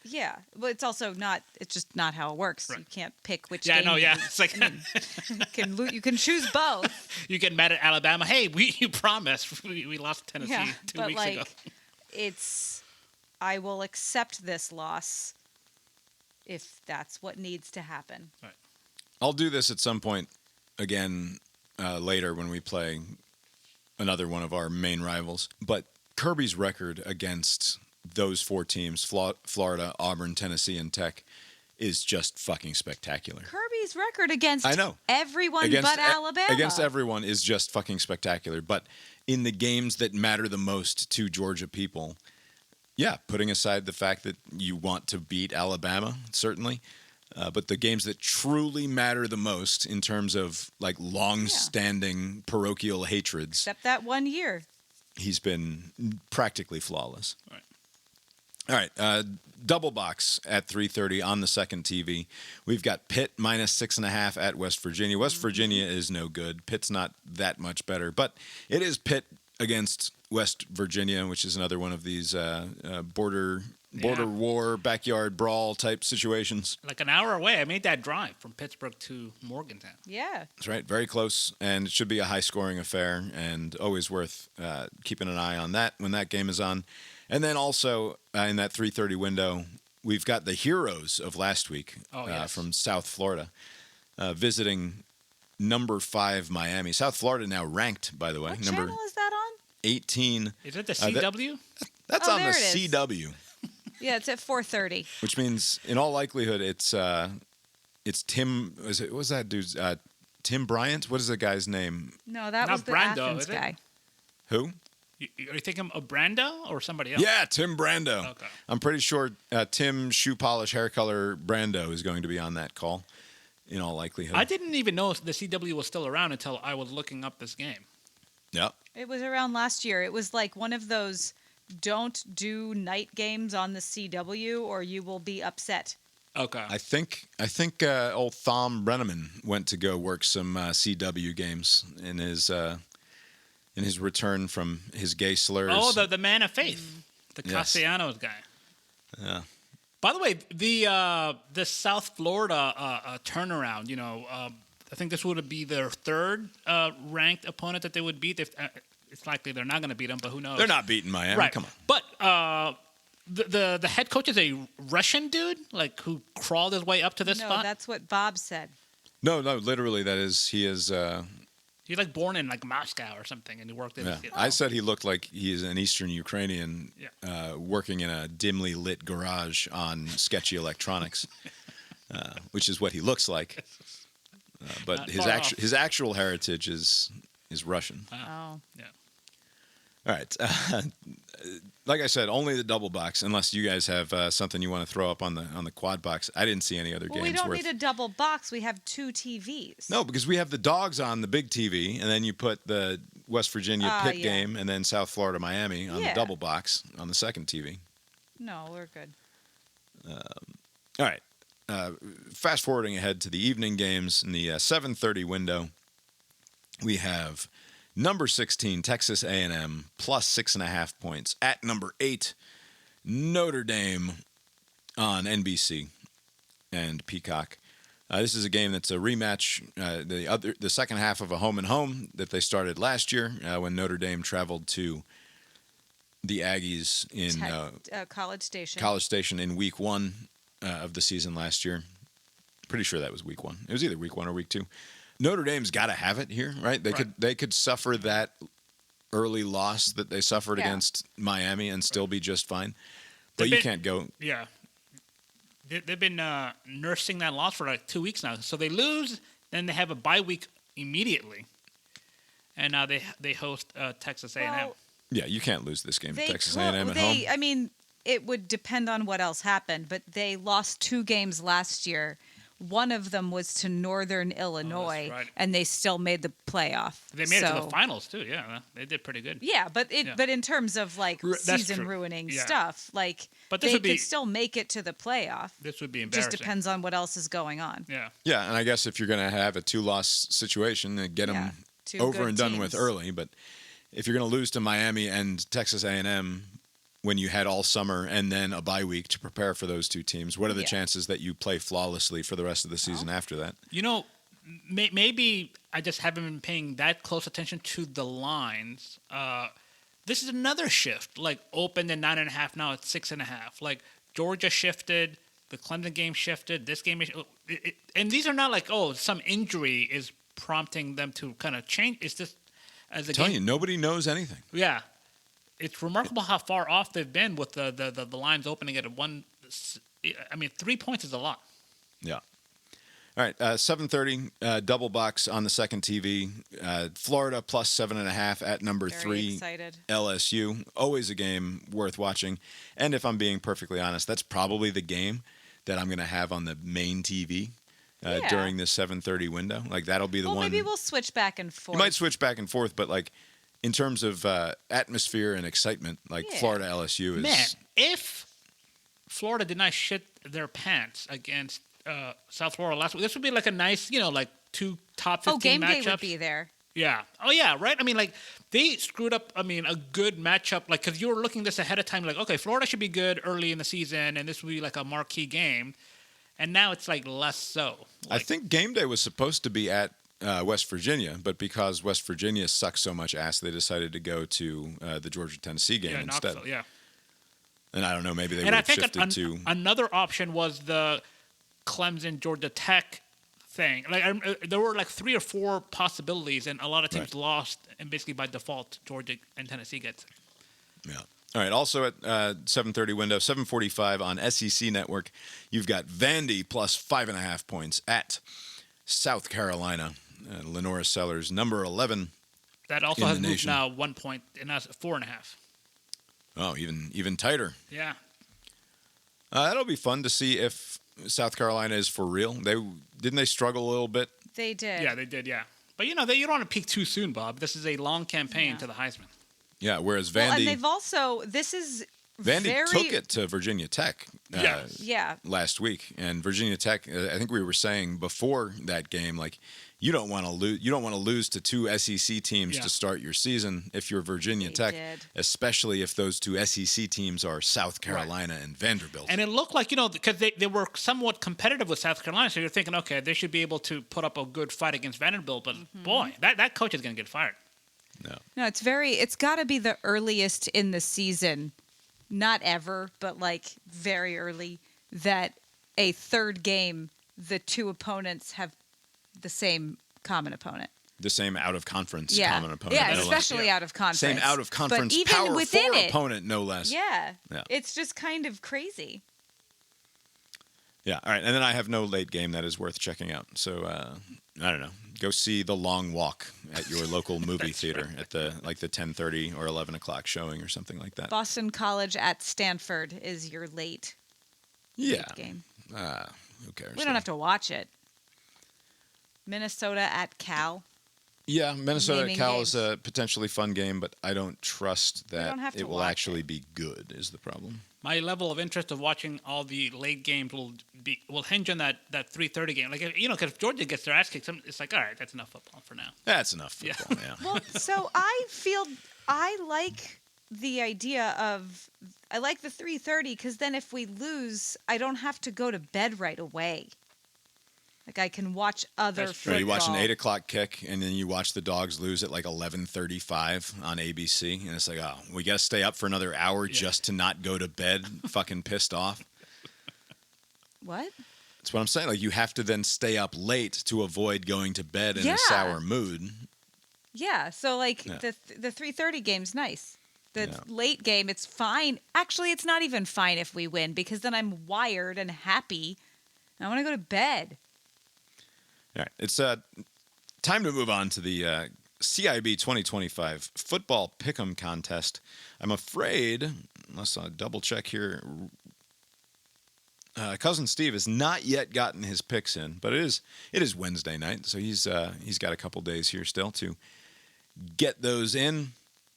Speaker 3: Yeah, but it's also not. It's just not how it works. You can't pick which.
Speaker 2: Yeah,
Speaker 3: game
Speaker 2: no,
Speaker 3: you
Speaker 2: yeah.
Speaker 3: lose.
Speaker 2: It's like
Speaker 3: you can choose both.
Speaker 2: You get mad at Alabama. Hey, you promised we lost Tennessee
Speaker 3: Yeah,
Speaker 2: 2
Speaker 3: but
Speaker 2: weeks ago.
Speaker 3: it's. I will accept this loss if that's what needs to happen.
Speaker 2: Right.
Speaker 1: I'll do this at some point again later when we play another one of our main rivals. But Kirby's record against those 4 teams, Florida, Auburn, Tennessee, and Tech, is just fucking spectacular.
Speaker 3: Kirby's record against everyone
Speaker 1: Against
Speaker 3: but Alabama.
Speaker 1: Against everyone is just fucking spectacular. But in the games that matter the most to Georgia people, yeah, putting aside the fact that you want to beat Alabama, certainly, but the games that truly matter the most in terms of like long-standing parochial hatreds,
Speaker 3: Except that 1 year.
Speaker 1: he's been practically flawless. All right, double box at 3:30 on the second TV. We've got Pitt minus 6.5 at West Virginia. West Virginia is no good. Pitt's not that much better, but it is Pitt against West Virginia, which is another one of these border war, backyard brawl type situations.
Speaker 2: Like an hour away. I made that drive from Pittsburgh to Morgantown.
Speaker 3: Yeah.
Speaker 1: That's right, very close, and it should be a high-scoring affair, and always worth keeping an eye on that when that game is on. And then also in that 3:30 window, we've got the heroes of last week from South Florida visiting number 5 Miami. South Florida now ranked, by the way.
Speaker 3: What
Speaker 1: number
Speaker 3: channel is that on?
Speaker 1: 18.
Speaker 2: Is it the CW?
Speaker 1: That's
Speaker 3: Oh,
Speaker 1: on the
Speaker 3: there it is.
Speaker 1: CW.
Speaker 3: Yeah, it's at 4:30.
Speaker 1: Which means, in all likelihood, it's Tim. What was that dude's? Tim Bryant. What is the guy's name?
Speaker 3: No, that
Speaker 2: Not
Speaker 3: was the
Speaker 2: Brando,
Speaker 3: Athens
Speaker 2: is it?
Speaker 3: guy.
Speaker 1: Who?
Speaker 2: Are you thinking of Brando or somebody else?
Speaker 1: Yeah, Tim Brando.
Speaker 2: Okay.
Speaker 1: I'm pretty sure Tim Shoe Polish Hair Color Brando is going to be on that call. In all likelihood.
Speaker 2: I didn't even know the CW was still around until I was looking up this game.
Speaker 1: Yeah.
Speaker 3: It was around last year. It was like one of those don't do night games on the CW or you will be upset.
Speaker 2: Okay.
Speaker 1: I think old Thom Brenneman went to go work some CW games in his return from his gay slurs.
Speaker 2: Oh, the man of faith, the
Speaker 1: Yes.
Speaker 2: Castellanos guy.
Speaker 1: Yeah.
Speaker 2: By the way, the South Florida turnaround. I think this would be their third ranked opponent that they would beat. If it's likely they're not going to beat them, but who knows?
Speaker 1: They're not beating Miami.
Speaker 2: Right.
Speaker 1: Come on.
Speaker 2: But the head coach is a Russian dude, like who crawled his way up to this
Speaker 3: No,
Speaker 2: spot.
Speaker 3: that's what Bob said.
Speaker 1: No, literally, he is
Speaker 2: He's like born in like Moscow or something, and he worked in.
Speaker 1: Yeah. I said he looked like he's an Eastern Ukrainian working in a dimly lit garage on sketchy electronics, which is what he looks like. But his actual heritage is Russian.
Speaker 3: Oh.
Speaker 2: Yeah.
Speaker 1: All right. Like I said, only the double box, unless you guys have something you want to throw up on the quad box. I didn't see any other games.
Speaker 3: We don't need a double box. We have 2 TVs.
Speaker 1: No, because we have the Dogs on the big TV, and then you put the West Virginia Pick game, and then South Florida Miami on the double box on the second TV.
Speaker 3: No, we're good.
Speaker 1: All right. Fast forwarding ahead to the evening games in the 7:30 window, we have number 16 Texas A&M plus 6.5 points at number 8 Notre Dame on NBC and Peacock. This is a game that's a rematch, the second half of a home and home that they started last year when Notre Dame traveled to the Aggies in
Speaker 3: College Station.
Speaker 1: College Station in week 1 of the season last year. Pretty sure that was week 1. It was either week 1 or week 2. Notre Dame's got to have it here, right? They could suffer that early loss that they suffered against Miami and still be just fine. But you can't go.
Speaker 2: Yeah. They've been nursing that loss for like 2 weeks now. So they lose, then they have a bye week immediately, and now they host Texas A&M.
Speaker 3: Well,
Speaker 1: yeah, you can't lose this game to Texas A&M at home.
Speaker 3: I mean, it would depend on what else happened, but they lost 2 games last year. One of them was to Northern Illinois, and they still made the playoff.
Speaker 2: They made it to the finals too. Yeah, they did pretty good.
Speaker 3: Yeah, but in terms of like season ruining stuff, like they could still make it to the playoff.
Speaker 2: This would be embarrassing.
Speaker 3: Just depends on what else is going on.
Speaker 2: Yeah.
Speaker 1: Yeah, and I guess if you're going to have a 2-loss situation, get them over and done with early. But if you're going to lose to Miami and Texas A&M when you had all summer and then a bye week to prepare for those 2 teams, what are the chances that you play flawlessly for the rest of the season after that?
Speaker 2: You know, maybe I just haven't been paying that close attention to the lines. This is another shift. Like, opened at 9.5, now it's 6.5. Like, Georgia shifted, the Clemson game shifted, this game is... and these are not like, some injury is prompting them to kind of change. It's just...
Speaker 1: I'm telling you, nobody knows anything.
Speaker 2: Yeah. It's remarkable how far off they've been with the lines opening at 1. I mean, 3 points is a lot.
Speaker 1: Yeah. All right, 7:30 double box on the second TV. Florida plus 7.5 at number 3.
Speaker 3: Excited.
Speaker 1: LSU. Always a game worth watching. And if I'm being perfectly honest, that's probably the game that I'm going to have on the main TV during this 7:30 window. Like that'll be the one.
Speaker 3: Well, maybe we'll switch back and forth.
Speaker 1: You might switch back and forth, but like. In terms of atmosphere and excitement, Florida LSU is...
Speaker 2: Man, if Florida did not shit their pants against South Florida last week, this would be like a nice, 2 top 15
Speaker 3: game
Speaker 2: matchups.
Speaker 3: day would be there.
Speaker 2: Yeah. Oh, yeah, right? I mean, they screwed up, a good matchup. Because you were looking this ahead of time, okay, Florida should be good early in the season, and this would be like a marquee game. And now it's less so.
Speaker 1: I think game day was supposed to be at West Virginia, but because West Virginia sucks so much ass, they decided to go to the Georgia-Tennessee game instead.
Speaker 2: Knoxville, yeah.
Speaker 1: And I don't know, maybe they would have shifted to...
Speaker 2: Another option was the Clemson-Georgia Tech thing. There were 3 or 4 possibilities, and a lot of teams lost, and basically by default, Georgia and Tennessee gets it.
Speaker 1: Yeah. All right, also at 7:30 window, 7:45 on SEC Network, you've got Vandy plus 5.5 points at South Carolina. Lenora Sellers, number 11.
Speaker 2: That also has moved now 1 point, and now it's 4.5.
Speaker 1: Oh, even tighter.
Speaker 2: Yeah.
Speaker 1: That'll be fun to see if South Carolina is for real. Didn't they struggle a little bit?
Speaker 3: They did.
Speaker 2: Yeah, they did. Yeah, but you don't want to peak too soon, Bob. This is a long campaign to the Heisman.
Speaker 1: Yeah, whereas Vandy.
Speaker 3: And they've also Vandy
Speaker 1: took it to Virginia Tech last week, and Virginia Tech. I think we were saying before that game, you don't want to lose. You don't want to lose to 2 SEC teams to start your season if you're Virginia Tech, especially if those 2 SEC teams are South Carolina and Vanderbilt.
Speaker 2: And it looked like because they were somewhat competitive with South Carolina, so you're thinking, okay, they should be able to put up a good fight against Vanderbilt. But boy, that coach is going to get fired.
Speaker 3: No, it's got to be the earliest in the season. Not ever, but very early, that a third game, the 2 opponents have the same common opponent.
Speaker 1: The same out-of-conference
Speaker 3: Yeah.
Speaker 1: common opponent.
Speaker 3: Yeah,
Speaker 1: no less.
Speaker 3: especially out of conference.
Speaker 1: Same out-of-conference
Speaker 3: But even
Speaker 1: power
Speaker 3: within
Speaker 1: four
Speaker 3: it,
Speaker 1: opponent, no less.
Speaker 3: Yeah.
Speaker 1: Yeah.
Speaker 3: It's just kind of crazy.
Speaker 1: Yeah, all right. And then I have no late game that is worth checking out. So, I don't know. Go see The Long Walk at your local movie theater at the 10:30 or 11 o'clock showing or something like that.
Speaker 3: Boston College at Stanford is your late game.
Speaker 1: Who cares?
Speaker 3: We don't have to watch it. Minnesota at Cal.
Speaker 1: Yeah, Minnesota
Speaker 3: Naming
Speaker 1: Cal
Speaker 3: games.
Speaker 1: is a potentially fun game, but I don't trust that
Speaker 3: don't have to
Speaker 1: it will
Speaker 3: watch
Speaker 1: actually be good is the problem.
Speaker 2: My level of interest of watching all the late games will hinge on that 3:30 game. Like, because if Georgia gets their ass kicked, it's like, all right, that's enough football for now.
Speaker 1: That's enough football, yeah.
Speaker 3: Well, so I like the idea of I like the 3:30 because then if we lose, I don't have to go to bed right away. Like I can watch other football.
Speaker 1: You watch an 8 o'clock kick, and then you watch the Dogs lose at like 11:35 on ABC, and it's like, oh, we got to stay up for another hour just to not go to bed, fucking pissed off.
Speaker 3: What?
Speaker 1: That's what I'm saying. Like you have to then stay up late to avoid going to bed in
Speaker 3: Yeah.
Speaker 1: a sour mood.
Speaker 3: Yeah, so like
Speaker 1: Yeah.
Speaker 3: the 3:30 game's nice. The late game, it's fine. Actually, it's not even fine if we win because then I'm wired and happy. And I want to go to bed.
Speaker 1: All right, it's time to move on to the CIB 2025 Football Pick'em Contest. I'm afraid, unless I double check here, Cousin Steve has not yet gotten his picks in, but it is Wednesday night, so he's got a couple days here still to get those in.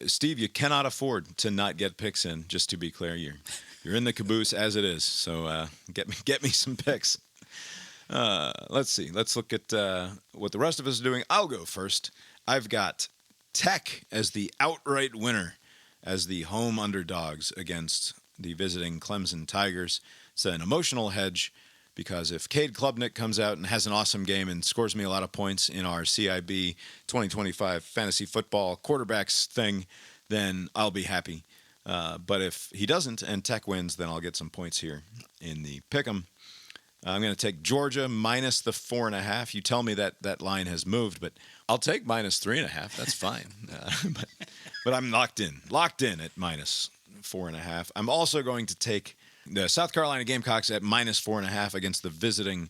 Speaker 1: Steve, you cannot afford to not get picks in. Just to be clear, you're in the caboose as it is. So get me some picks. Let's see. Let's look at what the rest of us are doing. I'll go first. I've got Tech as the outright winner, as the home underdogs against the visiting Clemson Tigers. It's an emotional hedge because if Cade Klubnik comes out and has an awesome game and scores me a lot of points in our CIB 2025 fantasy football quarterbacks thing, then I'll be happy. But if he doesn't and Tech wins, then I'll get some points here in the pick'em. I'm going to take Georgia minus the 4.5. You tell me that line has moved, but I'll take minus 3.5. That's fine. But I'm locked in at minus 4.5. I'm also going to take the South Carolina Gamecocks at minus 4.5 against the visiting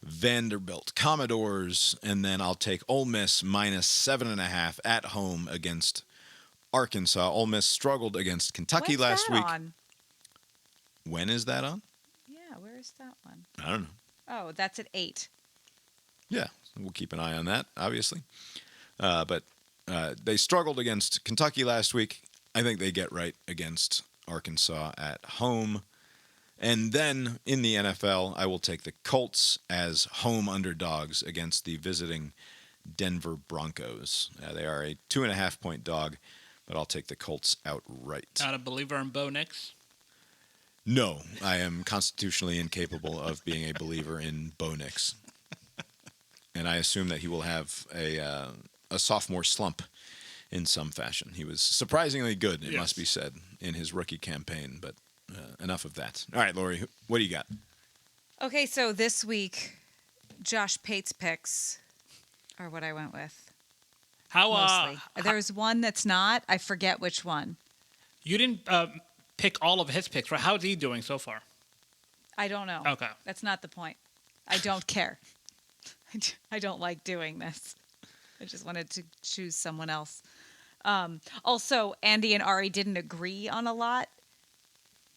Speaker 1: Vanderbilt Commodores, and then I'll take Ole Miss minus 7.5 at home against Arkansas. Ole Miss struggled against Kentucky
Speaker 3: When's
Speaker 1: last
Speaker 3: that
Speaker 1: week.
Speaker 3: on?
Speaker 1: When is that on?
Speaker 3: Yeah, where is that one?
Speaker 1: I don't know.
Speaker 3: Oh, that's at 8.
Speaker 1: Yeah, we'll keep an eye on that, obviously. But they struggled against Kentucky last week. I think they get right against Arkansas at home. And then in the NFL, I will take the Colts as home underdogs against the visiting Denver Broncos. They are a 2.5-point dog, but I'll take the Colts outright.
Speaker 2: Not a believer in Bo Nix?
Speaker 1: No, I am constitutionally incapable of being a believer in Bo Nix. And I assume that he will have a sophomore slump in some fashion. He was surprisingly good, it must be said, in his rookie campaign, but enough of that. All right, Lori, what do you got?
Speaker 3: Okay, so this week, Josh Pate's picks are what I went with. Mostly. There's one that's not. I forget which one.
Speaker 2: You didn't pick all of his picks, right? How's he doing so far?
Speaker 3: I don't know.
Speaker 2: Okay.
Speaker 3: That's not the point. I don't care. I don't like doing this. I just wanted to choose someone else. Also, Andy and Ari didn't agree on a lot.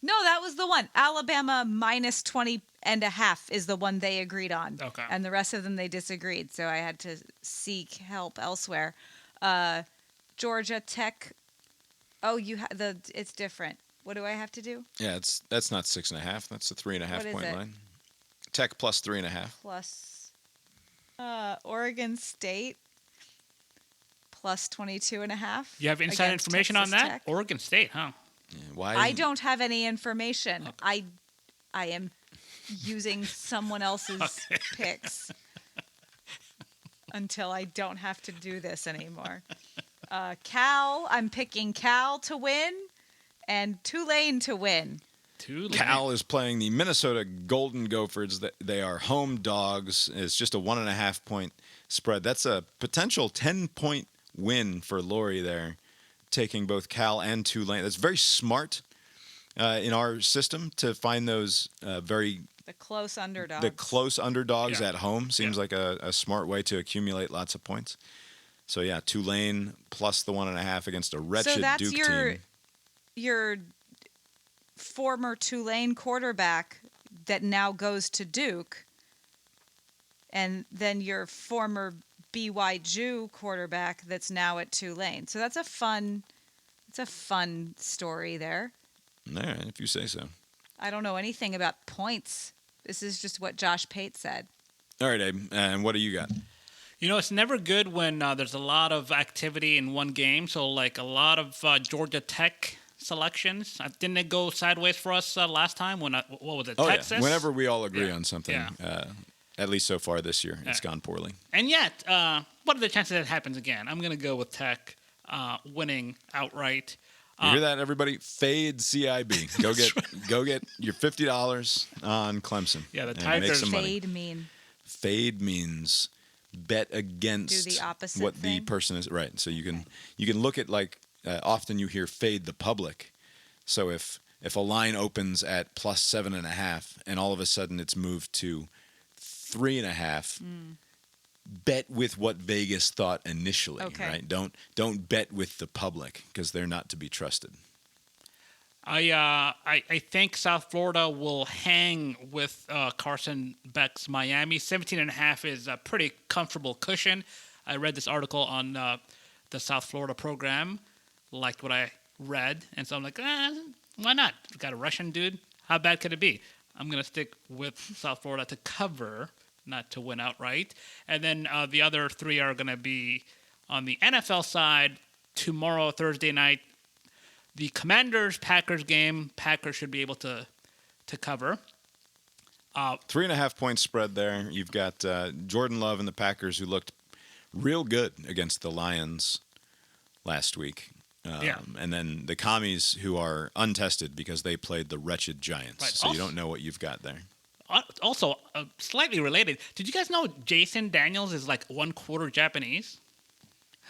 Speaker 3: No, that was the one. Alabama minus 20.5 is the one they agreed on.
Speaker 2: Okay.
Speaker 3: And the rest of them they disagreed, so I had to seek help elsewhere. Georgia Tech. Oh, it's different. What do I have to do?
Speaker 1: Yeah, that's not 6.5. That's a 3.5-point line. Tech plus 3.5.
Speaker 3: Plus Oregon State plus 22.5.
Speaker 2: You have inside information on that?
Speaker 3: Tech.
Speaker 2: Oregon State, huh?
Speaker 1: Yeah, why?
Speaker 3: I don't have any information. Okay. I am using someone else's picks until I don't have to do this anymore. Cal, I'm picking Cal to win and Tulane to win.
Speaker 1: Cal is playing the Minnesota Golden Gophers. They are home dogs. It's just a 1.5 point spread. That's a potential 10-point win for Lori there, taking both Cal and Tulane. That's very smart in our system to find those
Speaker 3: The close underdogs.
Speaker 1: The close underdogs at home seems like a smart way to accumulate lots of points. So, yeah, Tulane plus the 1.5 against a wretched Duke team.
Speaker 3: Your former Tulane quarterback that now goes to Duke, and then your former BYU quarterback that's now at Tulane. So that's a fun story there.
Speaker 1: All right, if you say so.
Speaker 3: I don't know anything about points. This is just what Josh Pate said.
Speaker 1: All right, Abe, and what do you got?
Speaker 2: It's never good when there's a lot of activity in one game. So, like a lot of Georgia Tech selections. Didn't it go sideways for us last time? What was it, Texas?
Speaker 1: Yeah. Whenever we all agree on something, at least so far this year, it's gone poorly.
Speaker 2: And yet, what are the chances that it happens again? I'm going to go with Tech winning outright.
Speaker 1: You hear that, everybody? Fade CIB. Go get your $50 on Clemson.
Speaker 2: Yeah, the
Speaker 1: Tigers.
Speaker 3: Fade
Speaker 1: means bet against
Speaker 3: do the opposite
Speaker 1: what
Speaker 3: thing?
Speaker 1: the person is. Right. So you can look at often you hear fade the public. So if a line opens at plus 7.5 and all of a sudden it's moved to 3.5. Bet with what Vegas thought initially, right? Don't bet with the public because they're not to be trusted.
Speaker 2: I think South Florida will hang with Carson Beck's Miami. 17.5 is a pretty comfortable cushion. I read this article on the South Florida program, liked what I read, and so I'm like, why not? We got a Russian dude. How bad could it be? I'm gonna stick with South Florida to cover, not to win outright. And then the other three are going to be on the NFL side tomorrow, Thursday night. The Commanders-Packers game, Packers should be able to cover.
Speaker 1: 3.5 point spread there. You've got Jordan Love and the Packers who looked real good against the Lions last week. And then the Commies who are untested because they played the wretched Giants.
Speaker 2: Right.
Speaker 1: So you don't know what you've got there.
Speaker 2: Also, slightly related, did you guys know Jason Daniels is like 1/4 Japanese?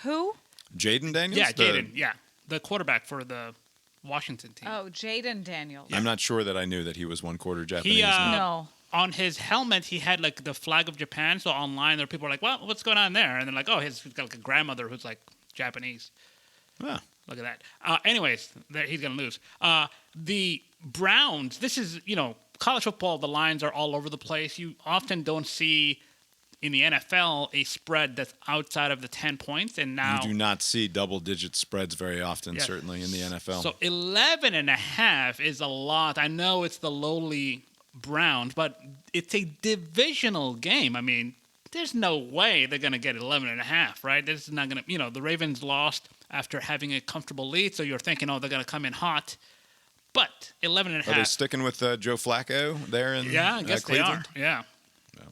Speaker 3: Who?
Speaker 1: Jaden Daniels?
Speaker 2: Yeah, Jaden. Yeah, the quarterback for the Washington team.
Speaker 3: Oh, Jaden Daniels.
Speaker 1: I'm not sure that I knew that he was 1/4 Japanese.
Speaker 3: No.
Speaker 2: On his helmet, he had like the flag of Japan. So online, there people are like, "Well, what's going on there?" And they're like, "Oh, he's got like a grandmother who's like Japanese."
Speaker 1: Oh.
Speaker 2: Look at that. Anyways, he's gonna lose. The Browns. This is college football. The lines are all over the place. You often don't see in the NFL a spread that's outside of the 10 points, and now
Speaker 1: you do not see double-digit spreads very often. Certainly in the NFL.
Speaker 2: So 11.5 is a lot. I know it's the lowly Browns, but it's a divisional game. I mean, there's no way they're going to get 11.5, right? This is not going to, the Ravens lost after having a comfortable lead, so you're thinking, they're going to come in hot. But 11.5.
Speaker 1: Are they sticking with Joe Flacco there in
Speaker 2: I guess
Speaker 1: Cleveland?
Speaker 2: they are. Yeah.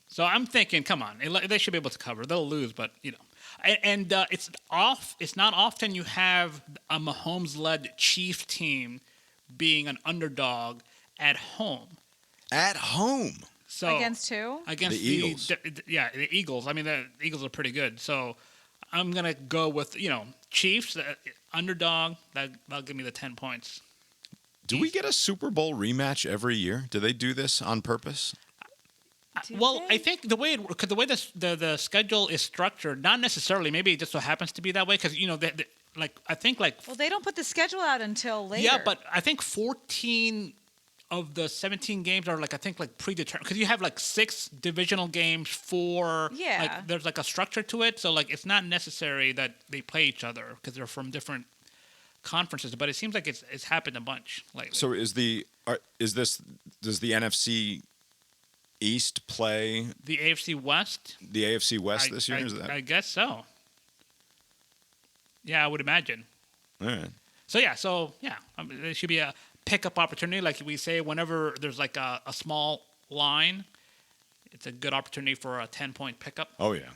Speaker 2: So I'm thinking, come on, they should be able to cover. They'll lose, but and it's off. It's not often you have a Mahomes-led Chiefs team being an underdog at home.
Speaker 1: At home.
Speaker 2: So
Speaker 3: against who?
Speaker 2: Against
Speaker 1: the Eagles.
Speaker 2: The Eagles. I mean, the Eagles are pretty good. So I'm gonna go with Chiefs underdog. That'll give me the 10 points.
Speaker 1: Do we get a Super Bowl rematch every year? Do they do this on purpose?
Speaker 2: I think the way the schedule is structured, not necessarily. Maybe it just so happens to be that way because
Speaker 3: Well, they don't put the schedule out until later.
Speaker 2: Yeah, but I think 14 of the 17 games are predetermined because you have 6 divisional games. 4.
Speaker 3: Yeah.
Speaker 2: There's a structure to it, so it's not necessary that they play each other because they're from different conferences. But it seems like it's happened a bunch lately.
Speaker 1: So does the NFC East play
Speaker 2: the AFC West?
Speaker 1: The AFC West this year?
Speaker 2: I guess so. Yeah, I would imagine.
Speaker 1: All right.
Speaker 2: So there should be a pickup opportunity, like we say. Whenever there's a small line, it's a good opportunity for a 10-point pickup.
Speaker 1: Oh yeah.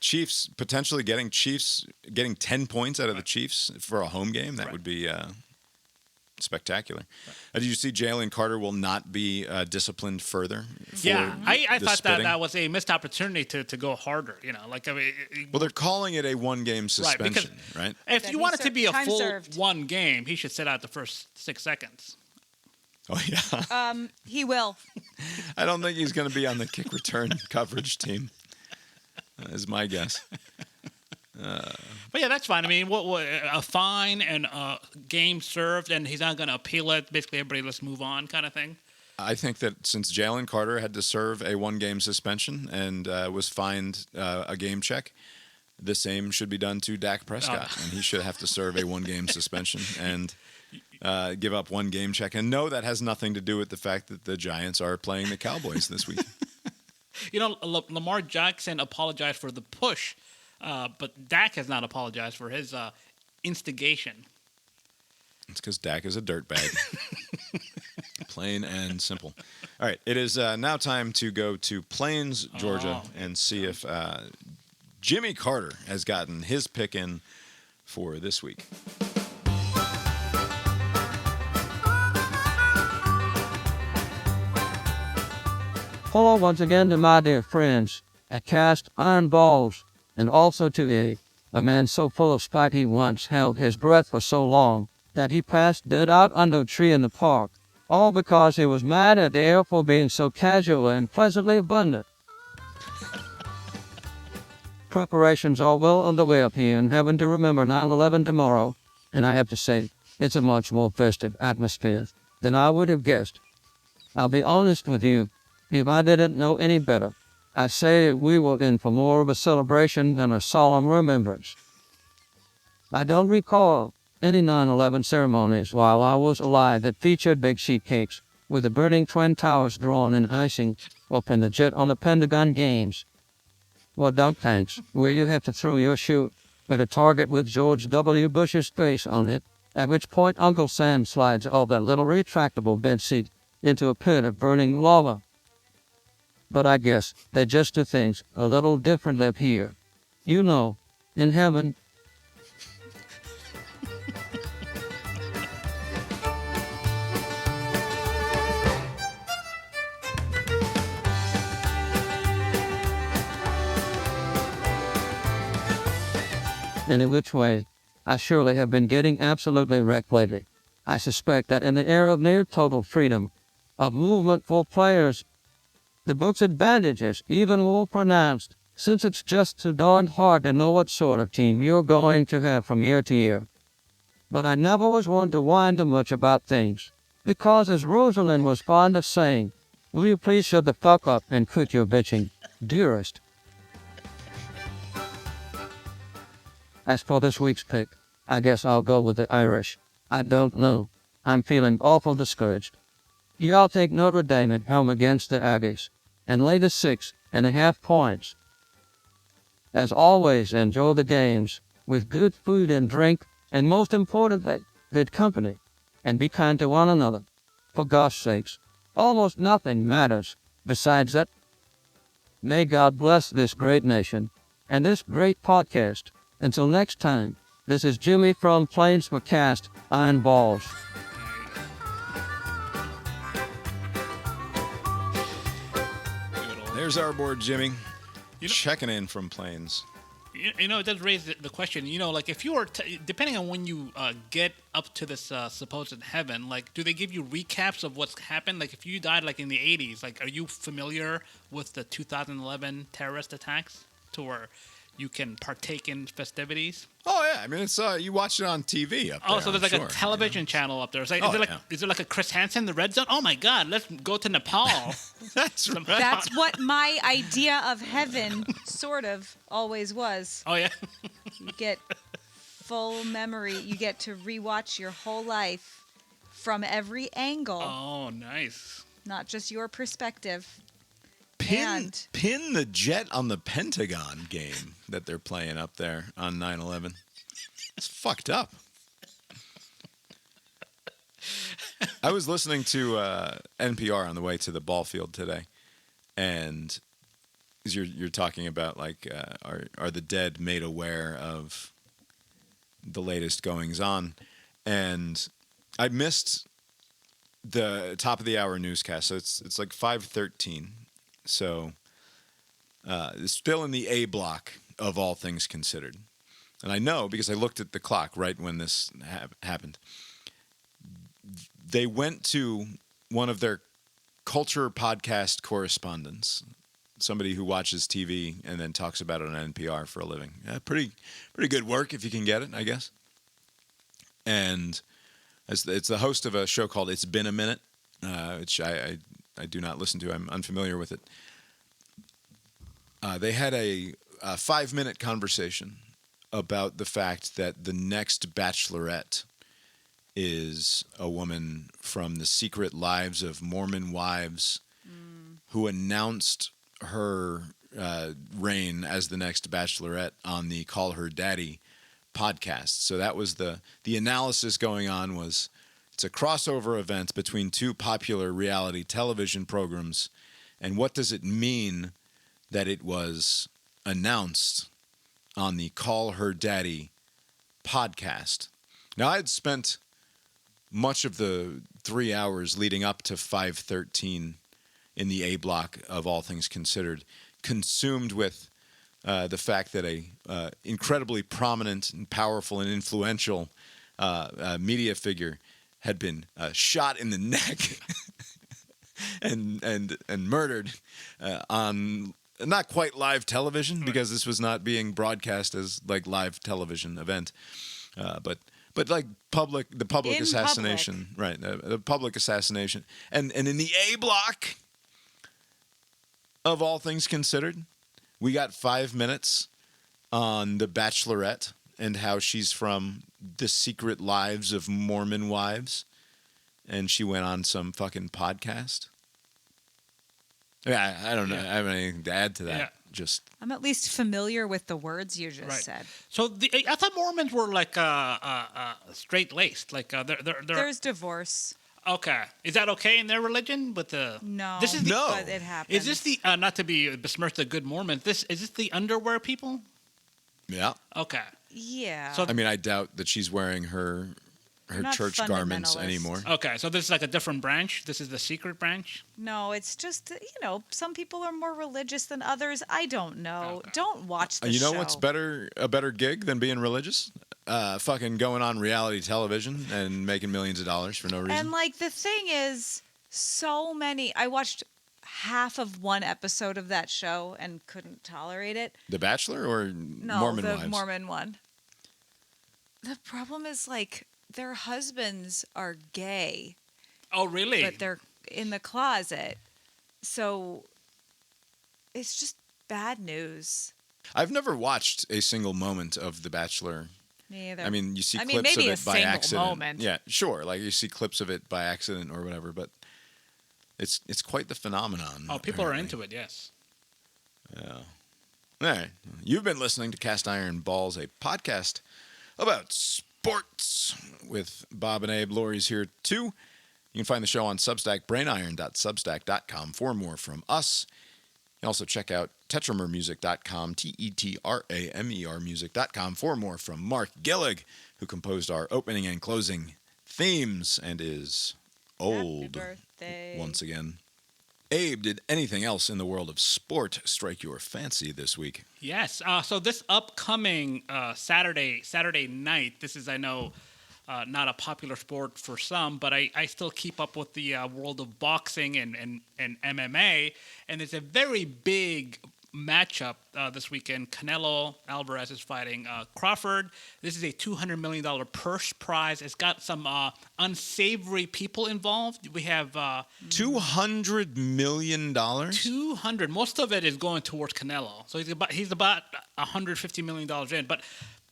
Speaker 1: Chiefs potentially getting 10 points out of the Chiefs for a home game. That would be spectacular. Did you see Jalen Carter will not be disciplined further?
Speaker 2: I
Speaker 1: the
Speaker 2: thought
Speaker 1: spitting?
Speaker 2: that was a missed opportunity to go harder.
Speaker 1: Well, they're calling it a one-game suspension, right?
Speaker 2: If
Speaker 3: Then
Speaker 2: you
Speaker 3: he
Speaker 2: want it to
Speaker 3: served-
Speaker 2: be a
Speaker 3: time
Speaker 2: full
Speaker 3: served.
Speaker 2: one game, he should sit out the first 6 seconds.
Speaker 1: Oh, yeah.
Speaker 3: He will.
Speaker 1: I don't think he's going to be on the kick return coverage team, is my guess.
Speaker 2: But yeah, that's fine. I mean, what a fine and a game served, and he's not going to appeal it. Basically, everybody, let's move on, kind of thing.
Speaker 1: I think that since Jalen Carter had to serve a one-game suspension and was fined a game check, the same should be done to Dak Prescott, and he should have to serve a one-game suspension and give up one game check. And no, that has nothing to do with the fact that the Giants are playing the Cowboys this week.
Speaker 2: Lamar Jackson apologized for the push, but Dak has not apologized for his instigation.
Speaker 1: It's because Dak is a dirtbag. Plain and simple. All right, it is now time to go to Plains, Georgia, and see if Jimmy Carter has gotten his pick in for this week.
Speaker 13: Hello once again to my dear friends at Cast Iron Balls, and also to a man so full of spite he once held his breath for so long that he passed dead out under a tree in the park, all because he was mad at the air for being so casual and pleasantly abundant. Preparations are well underway up here in heaven to remember 9/11 tomorrow, and I have to say, it's a much more festive atmosphere than I would have guessed. I'll be honest with you, if I didn't know any better, I'd say we were in for more of a celebration than a solemn remembrance. I don't recall any 9/11 ceremonies while I was alive that featured big sheet cakes with the burning twin towers drawn in icing up in the jet on the Pentagon Games, or dunk tanks where you have to throw your shoe at a target with George W. Bush's face on it, at which point Uncle Sam slides all that little retractable bedseat into a pit of burning lava. But I guess they just do things a little differently up here. You know, in heaven. In which way, I surely have been getting absolutely wrecked lately. I suspect that in the era of near total freedom of movement for players, the book's advantage is even more pronounced, since it's just too darn hard to know what sort of team you're going to have from year to year. But I never was one to whine too much about things, because as Rosalind was fond of saying, will you please shut the fuck up and quit your bitching, dearest? As for this week's pick, I guess I'll go with the Irish. I don't know. I'm feeling awful discouraged. Y'all take Notre Dame at home against the Aggies and lay the 6.5 points. As always, enjoy the games with good food and drink, and most importantly, good company, and be kind to one another. For gosh sakes, almost nothing matters besides that. May God bless this great nation and this great podcast. Until next time, this is Jimmy from Plains for Cast Iron Balls.
Speaker 1: There's our board, Jimmy. Checking in from Plains.
Speaker 2: It does raise the question, like if you were, depending on when you get up to this supposed heaven, like, do they give you recaps of what's happened? Like, if you died, like, in the 80s, like, are you familiar with the 2011 terrorist attacks to where you can partake in festivities?
Speaker 1: Oh, yeah. I mean, it's you watch it on TV up there.
Speaker 2: Oh, so there's
Speaker 1: I'm
Speaker 2: like
Speaker 1: sure.
Speaker 2: a television channel up there. It's like,
Speaker 1: Oh,
Speaker 2: is there like a Chris Hansen, the Red Zone? Oh, my God, let's go to Nepal.
Speaker 1: That's right.
Speaker 3: That's what my idea of heaven sort of always was.
Speaker 2: Oh, yeah.
Speaker 3: You get full memory. You get to rewatch your whole life from every angle.
Speaker 2: Oh, nice.
Speaker 3: Not just your perspective.
Speaker 1: Pin the jet on the Pentagon game that they're playing up there on 9/11. It's fucked up. I was listening to NPR on the way to the ball field today, and you're talking about, like, are the dead made aware of the latest goings on? And I missed the top of the hour newscast, so it's like 5:13. So it's still in the A block of all things considered. And I know because I looked at the clock right when this happened. They went to one of their culture podcast correspondents, somebody who watches TV and then talks about it on NPR for a living. Pretty good work if you can get it, I guess. And it's the host of a show called It's Been a Minute, which I do not listen to. I'm unfamiliar with it. They had a 5-minute conversation about the fact that the next Bachelorette is a woman from the Secret Lives of Mormon Wives who announced her reign as the next Bachelorette on the Call Her Daddy podcast. So that was the analysis going on was it's a crossover event between two popular reality television programs. And what does it mean that it was announced on the Call Her Daddy podcast? Now, I had spent much of the 3 hours leading up to 5:13 in the A block of all things considered, consumed with the fact that a incredibly prominent and powerful and influential media figure had been shot in the neck and murdered on not quite live television because this was not being broadcast as like live television event, but like the public assassination, right? The public assassination, and in the A block of all things considered, we got 5 minutes on the Bachelorette and how she's from the Secret Lives of Mormon Wives, and she went on some fucking podcast. Yeah, I don't know. I have anything to add to that.
Speaker 2: Yeah.
Speaker 1: Just
Speaker 3: I'm at least familiar with the words you just said.
Speaker 2: So I thought Mormons were like straight laced. Like they're
Speaker 3: There's divorce.
Speaker 2: Okay, is that okay in their religion? But
Speaker 3: No.
Speaker 2: this is
Speaker 3: But it happens.
Speaker 2: Is this the not to be besmirch the good Mormons? Is this the underwear people?
Speaker 1: yeah.
Speaker 2: Okay.
Speaker 3: Yeah.
Speaker 2: So
Speaker 1: I mean, I doubt that she's wearing her
Speaker 3: Not
Speaker 1: church garments
Speaker 3: fundamentalist.
Speaker 1: anymore.
Speaker 2: Okay, so this is like a different branch. This is the secret branch.
Speaker 3: No, it's just, some people are more religious than others. I don't know. Don't watch the
Speaker 1: You know
Speaker 3: show.
Speaker 1: what's a better gig than being religious? Fucking going on reality television and making millions of dollars for no reason.
Speaker 3: And like the thing is, I watched half of one episode of that show and couldn't tolerate it.
Speaker 1: The Bachelor or
Speaker 3: No,
Speaker 1: Mormon
Speaker 3: the
Speaker 1: Wives?
Speaker 3: Mormon one. The problem is like their husbands are gay.
Speaker 2: Oh, really?
Speaker 3: But they're in the closet. So it's just bad news.
Speaker 1: I've never watched a single moment of The Bachelor.
Speaker 3: Me either.
Speaker 1: I mean, you see
Speaker 3: I
Speaker 1: clips
Speaker 3: mean, maybe
Speaker 1: of it by
Speaker 3: a single
Speaker 1: accident.
Speaker 3: moment.
Speaker 1: Yeah, sure. Like you see clips of it by accident or whatever, but it's quite the phenomenon.
Speaker 2: Oh, people
Speaker 1: apparently.
Speaker 2: are into it. Yes.
Speaker 1: Yeah. All right. You've been listening to Cast Iron Balls, a podcast about sports with Bob and Abe. Lori's here too. You can find the show on Substack, brainiron.substack.com for more from us. You can also check out tetramermusic.com, TETRAMER music.com for more from Mark Gillig, who composed our opening and closing themes and is old
Speaker 3: birthday.
Speaker 1: once again. Abe, did anything else in the world of sport strike your fancy this week?
Speaker 2: Yes. So this upcoming Saturday night, this is, I know, not a popular sport for some, but I still keep up with the world of boxing and MMA. And there's a very big matchup this weekend. Canelo Alvarez is fighting Crawford. This is a $200 million purse prize. It's got some unsavory people involved. We have
Speaker 1: $200 million?
Speaker 2: 200. Most of it is going towards Canelo. So he's about $150 million in. But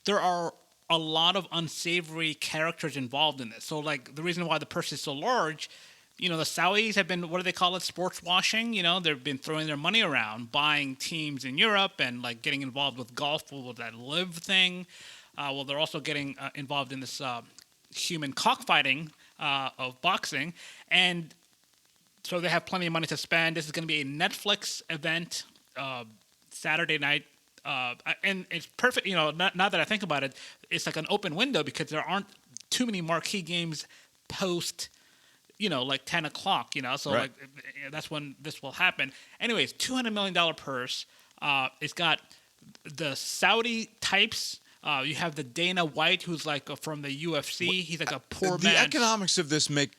Speaker 2: there are a lot of unsavory characters involved in this. So, like, the reason why the purse is so large, the Saudis have been, what do they call it, sports washing? They've been throwing their money around, buying teams in Europe and, like, getting involved with golf, with that live thing. Well, they're also getting involved in this human cockfighting of boxing. And so they have plenty of money to spend. This is going to be a Netflix event Saturday night. And it's perfect, now that I think about it, it's like an open window because there aren't too many marquee games post, like 10 o'clock, so
Speaker 1: Right.
Speaker 2: like that's when this will happen. Anyways, $200 million purse. It's got the Saudi types. You have the Dana White, who's like from the UFC. He's like a poor
Speaker 1: The
Speaker 2: man.
Speaker 1: economics of this make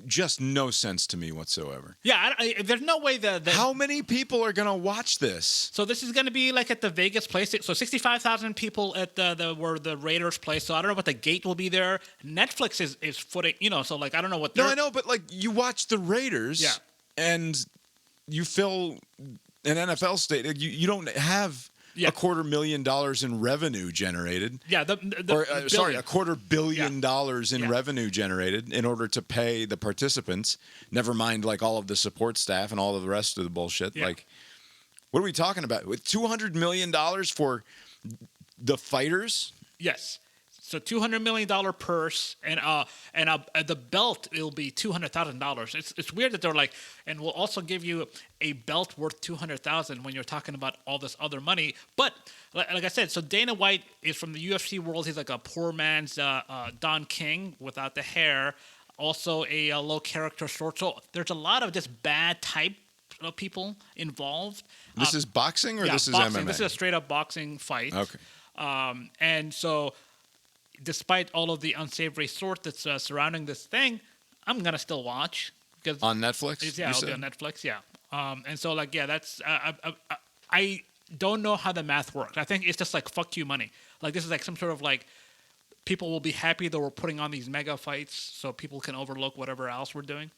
Speaker 1: just no sense to me whatsoever.
Speaker 2: Yeah, there's no way that.
Speaker 1: How many people are going to watch this?
Speaker 2: So this is going to be like at the Vegas place. So 65,000 people at where the Raiders play. So I don't know what the gate will be there. Netflix is footing, so like I don't know what.
Speaker 1: No, I know, but like you watch the Raiders,
Speaker 2: Yeah.
Speaker 1: and you fill an NFL stadium. You don't have $250,000 in revenue generated.
Speaker 2: Yeah,
Speaker 1: sorry, $250 million in
Speaker 2: Yeah.
Speaker 1: revenue generated in order to pay the participants. Never mind, like all of the support staff and all of the rest of the bullshit.
Speaker 2: Yeah.
Speaker 1: Like, what are we talking about? With $200 million for the fighters?
Speaker 2: Yes. So $200 million purse and the belt will be $200,000. It's weird that they're like, and we'll also give you a belt worth $200,000 when you're talking about all this other money. But like I said, so Dana White is from the UFC world. He's like a poor man's Don King without the hair. Also a low character sort. So there's a lot of just bad type of people involved.
Speaker 1: This is boxing or this is
Speaker 2: boxing.
Speaker 1: MMA?
Speaker 2: This is a straight up boxing fight.
Speaker 1: Okay.
Speaker 2: And so, despite all of the unsavory sort that's surrounding this thing, I'm gonna still watch because
Speaker 1: On Netflix?
Speaker 2: Yeah,
Speaker 1: you
Speaker 2: it'll be
Speaker 1: said?
Speaker 2: on Netflix. Yeah. And so like that's I don't know how the math works. I think it's just like fuck you money. Like this is like some sort of like people will be happy that we're putting on these mega fights so people can overlook whatever else we're doing.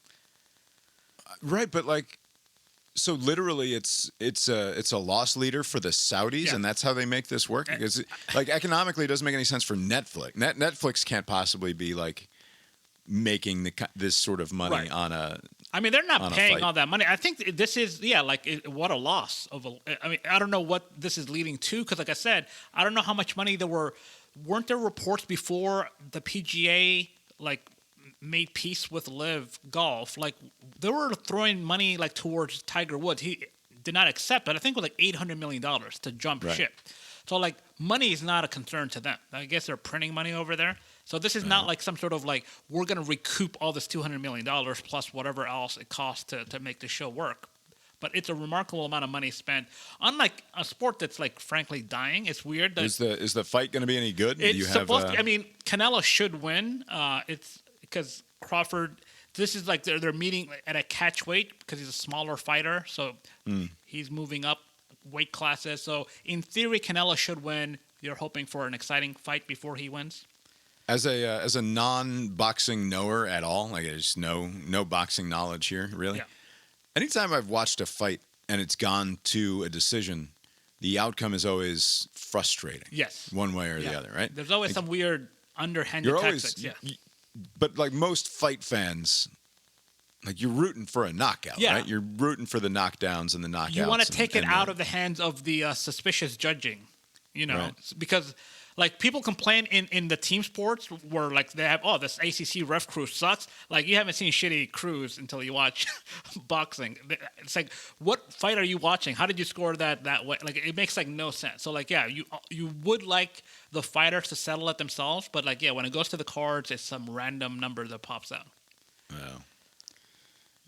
Speaker 1: Right, but like, so literally, it's a loss leader for the Saudis,
Speaker 2: Yeah.
Speaker 1: and that's how they make this work. Because like economically, it doesn't make any sense for Netflix. Netflix can't possibly be like making this sort of money
Speaker 2: Right.
Speaker 1: on a.
Speaker 2: I mean, they're not
Speaker 1: on a
Speaker 2: paying
Speaker 1: fight.
Speaker 2: all that money. I think this is, what a loss of I mean, I don't know what this is leading to because, like I said, I don't know how much money weren't there reports before the PGA, like, made peace with Live Golf? Like, they were throwing money, like, towards Tiger Woods. He did not accept it. I think it was like $800 million to jump
Speaker 1: Right.
Speaker 2: ship. So, like, money is not a concern to them. I guess they're printing money over there. So this is not like some sort of like, we're going to recoup all this $200 million plus whatever else it costs to make the show work. But it's a remarkable amount of money spent. Unlike a sport that's like, frankly, dying. It's weird. That
Speaker 1: Is the fight going to be any good? Do
Speaker 2: it's
Speaker 1: you have,
Speaker 2: supposed to, I mean, Canelo should win. It's because Crawford, this is like they're meeting at a catch weight because he's a smaller fighter. So he's moving up weight classes. So in theory, Canelo should win. You're hoping for an exciting fight before he wins.
Speaker 1: As a non-boxing knower at all, like there's no boxing knowledge here, really.
Speaker 2: Yeah.
Speaker 1: Anytime I've watched a fight and it's gone to a decision, the outcome is always frustrating.
Speaker 2: Yes.
Speaker 1: One way or the other, right?
Speaker 2: There's always some weird underhanded
Speaker 1: You're
Speaker 2: tactics.
Speaker 1: always, but like most fight fans, like you're rooting for a knockout,
Speaker 2: Yeah.
Speaker 1: right? You're rooting for the knockdowns and the knockouts.
Speaker 2: You want to take it out
Speaker 1: the-
Speaker 2: of the hands of the suspicious judging,
Speaker 1: Right.
Speaker 2: because like people complain in the team sports where like they have, this ACC ref crew sucks. Like you haven't seen shitty crews until you watch boxing. It's like, what fight are you watching? How did you score that way? Like it makes like no sense. So like, yeah, you would like the fighters to settle it themselves, but like, yeah, when it goes to the cards, it's some random number that pops out.
Speaker 1: Oh.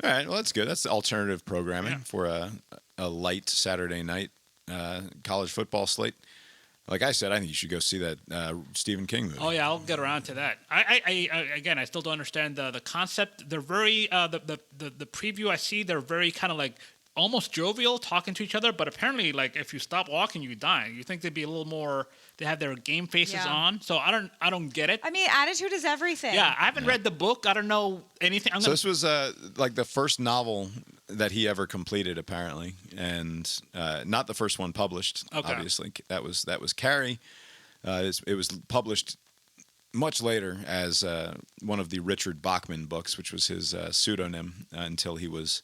Speaker 1: All right, well that's good. That's alternative programming for a light Saturday night college football slate. Like I said, I think you should go see that Stephen King movie.
Speaker 2: Oh yeah, I'll get around to that. I still don't understand the concept. They're very the preview I see. They're very kind of like almost jovial, talking to each other. But apparently, like if you stop walking, you die. You think they'd be a little more. They have their game faces
Speaker 3: Yeah.
Speaker 2: on. So I don't get it.
Speaker 3: I mean, attitude is everything.
Speaker 2: Yeah, I haven't read the book. I don't know anything.
Speaker 1: So this was like the first novel that he ever completed, apparently, and not the first one published.
Speaker 2: Okay.
Speaker 1: Obviously, that was Carrie. It was published much later as one of the Richard Bachman books, which was his pseudonym until he was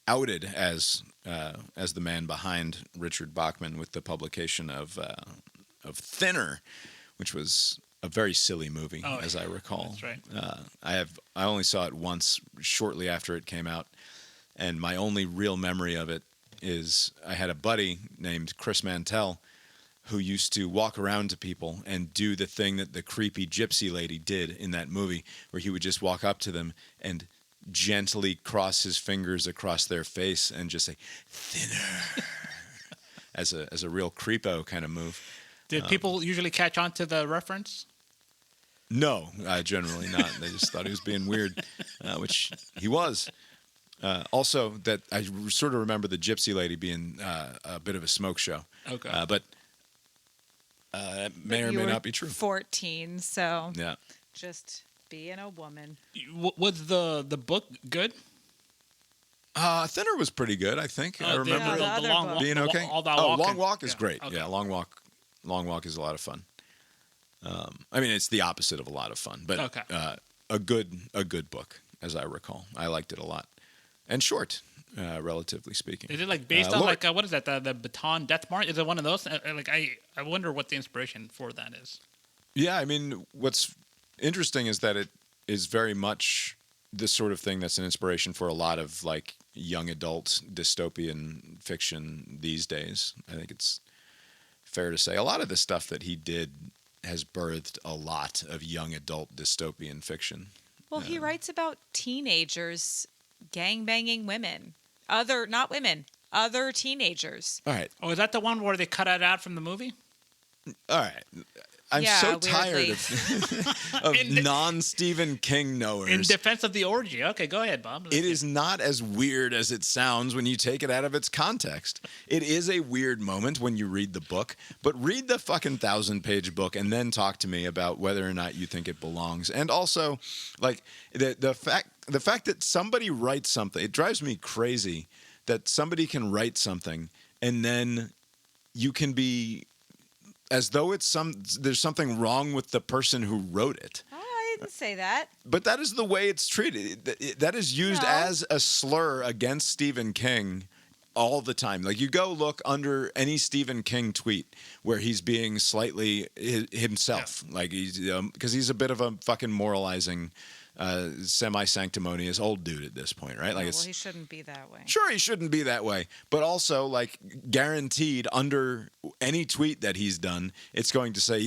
Speaker 1: outed as the man behind Richard Bachman with the publication of Thinner, which was a very silly movie, as I recall.
Speaker 2: That's right.
Speaker 1: I only saw it once shortly after it came out, and my only real memory of it is I had a buddy named Chris Mantell who used to walk around to people and do the thing that the creepy gypsy lady did in that movie, where he would just walk up to them and gently cross his fingers across their face and just say, thinner, as a real creepo kind of move.
Speaker 2: Did people usually catch on to the reference?
Speaker 1: No, generally not. They just thought he was being weird, which he was. Also, that I sort of remember the gypsy lady being a bit of a smoke show.
Speaker 2: Okay.
Speaker 1: But that may or may not be true.
Speaker 3: 14, so
Speaker 1: Yeah.
Speaker 3: just being a woman.
Speaker 2: Was the book good?
Speaker 1: Thinner was pretty good, I think. I remember
Speaker 2: the long walk,
Speaker 1: being okay.
Speaker 2: All that
Speaker 1: Long
Speaker 2: walking.
Speaker 1: Walk is great.
Speaker 2: Okay.
Speaker 1: Yeah, Long Walk is a lot of fun. I mean, it's the opposite of a lot of fun, but
Speaker 2: Okay.
Speaker 1: a good book, as I recall. I liked it a lot, and short, relatively speaking.
Speaker 2: Is it like based on like what is that? The Baton Death March? Is it one of those? I wonder what the inspiration for that is.
Speaker 1: Yeah, I mean, what's interesting is that it is very much the sort of thing that's an inspiration for a lot of like young adult dystopian fiction these days. I think it's fair to say a lot of the stuff that he did has birthed a lot of young adult dystopian fiction.
Speaker 3: Well, he writes about teenagers gangbanging women. Not women, other teenagers.
Speaker 1: All right.
Speaker 2: Oh, is that the one where they cut it out from the movie?
Speaker 1: All right. I'm
Speaker 3: Yeah,
Speaker 1: so
Speaker 3: weirdly.
Speaker 1: tired of non-Stephen King knowers.
Speaker 2: In defense of the orgy. Okay, go ahead, Bob.
Speaker 1: It is not as weird as it sounds when you take it out of its context. It is a weird moment when you read the book, but read the fucking 1,000-page book and then talk to me about whether or not you think it belongs. And also, like the fact that somebody writes something, it drives me crazy that somebody can write something and then you can be as though there's something wrong with the person who wrote it.
Speaker 3: Oh, I didn't say that.
Speaker 1: But that is the way it's treated. That is used as a slur against Stephen King all the time. Like, you go look under any Stephen King tweet where he's being slightly himself. Yeah. Like, because he's a bit of a fucking moralizing, semi-sanctimonious old dude at this point, right? Like,
Speaker 3: Well, he shouldn't be that way.
Speaker 1: Sure, he shouldn't be that way. But also, like, guaranteed under any tweet that he's done, it's going to say,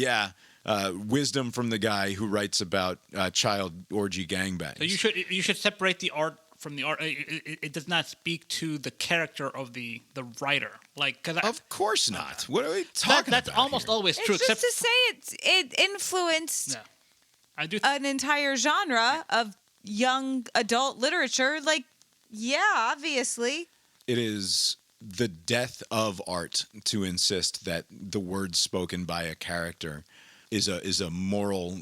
Speaker 1: wisdom from the guy who writes about child orgy gangbangs.
Speaker 2: So you should separate the art from the art. It does not speak to the character of the writer. Like,
Speaker 1: of course not. What are we talking
Speaker 2: That's
Speaker 1: about
Speaker 2: almost
Speaker 1: here?
Speaker 2: always true.
Speaker 3: It's just to say it influenced an entire genre of young adult literature. Like, yeah, obviously.
Speaker 1: It is the death of art to insist that the words spoken by a character is a moral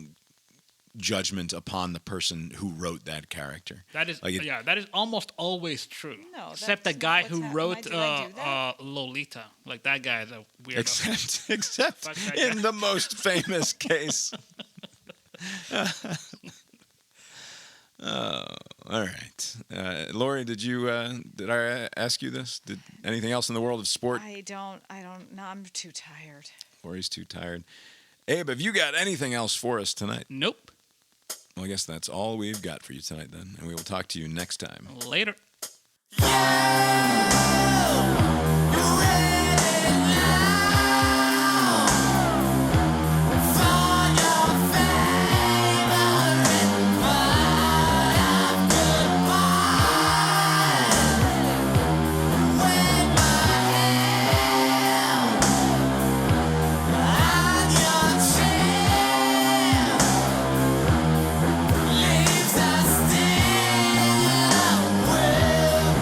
Speaker 1: judgment upon the person who wrote that character.
Speaker 2: That is that is almost always true.
Speaker 3: No,
Speaker 2: except the guy who wrote Lolita. Like, that guy is a weirdo.
Speaker 1: Except in the most famous case. All right. Lori, did I ask you this? Did anything else in the world of sport?
Speaker 3: I don't know. I'm too tired.
Speaker 1: Lori's too tired. Abe, have you got anything else for us tonight?
Speaker 2: Nope.
Speaker 1: Well, I guess that's all we've got for you tonight then, and we will talk to you next time.
Speaker 2: Later.
Speaker 14: Leaves us still with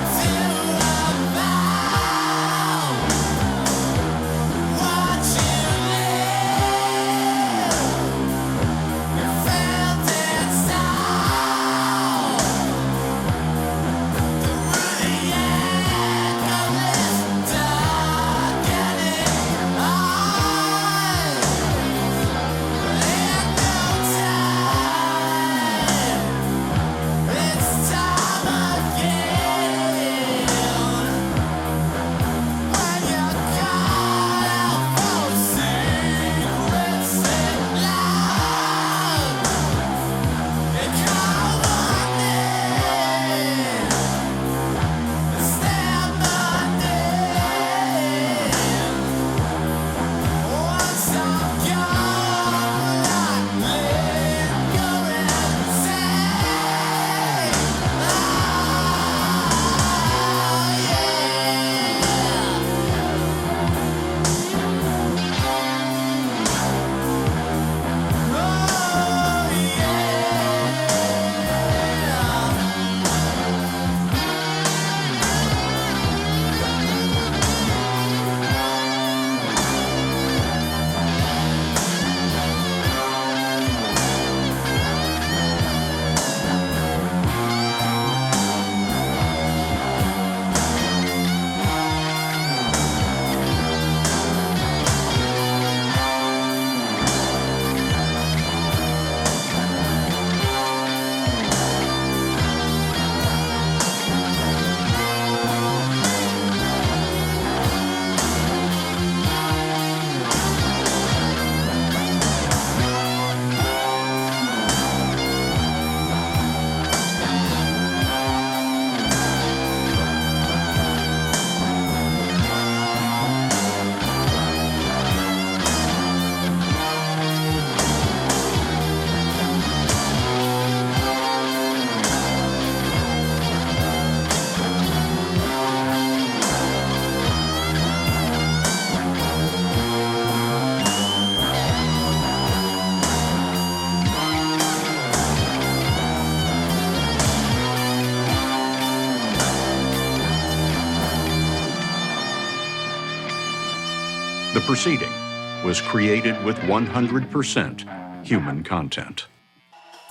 Speaker 14: The proceeding was created with 100% human content.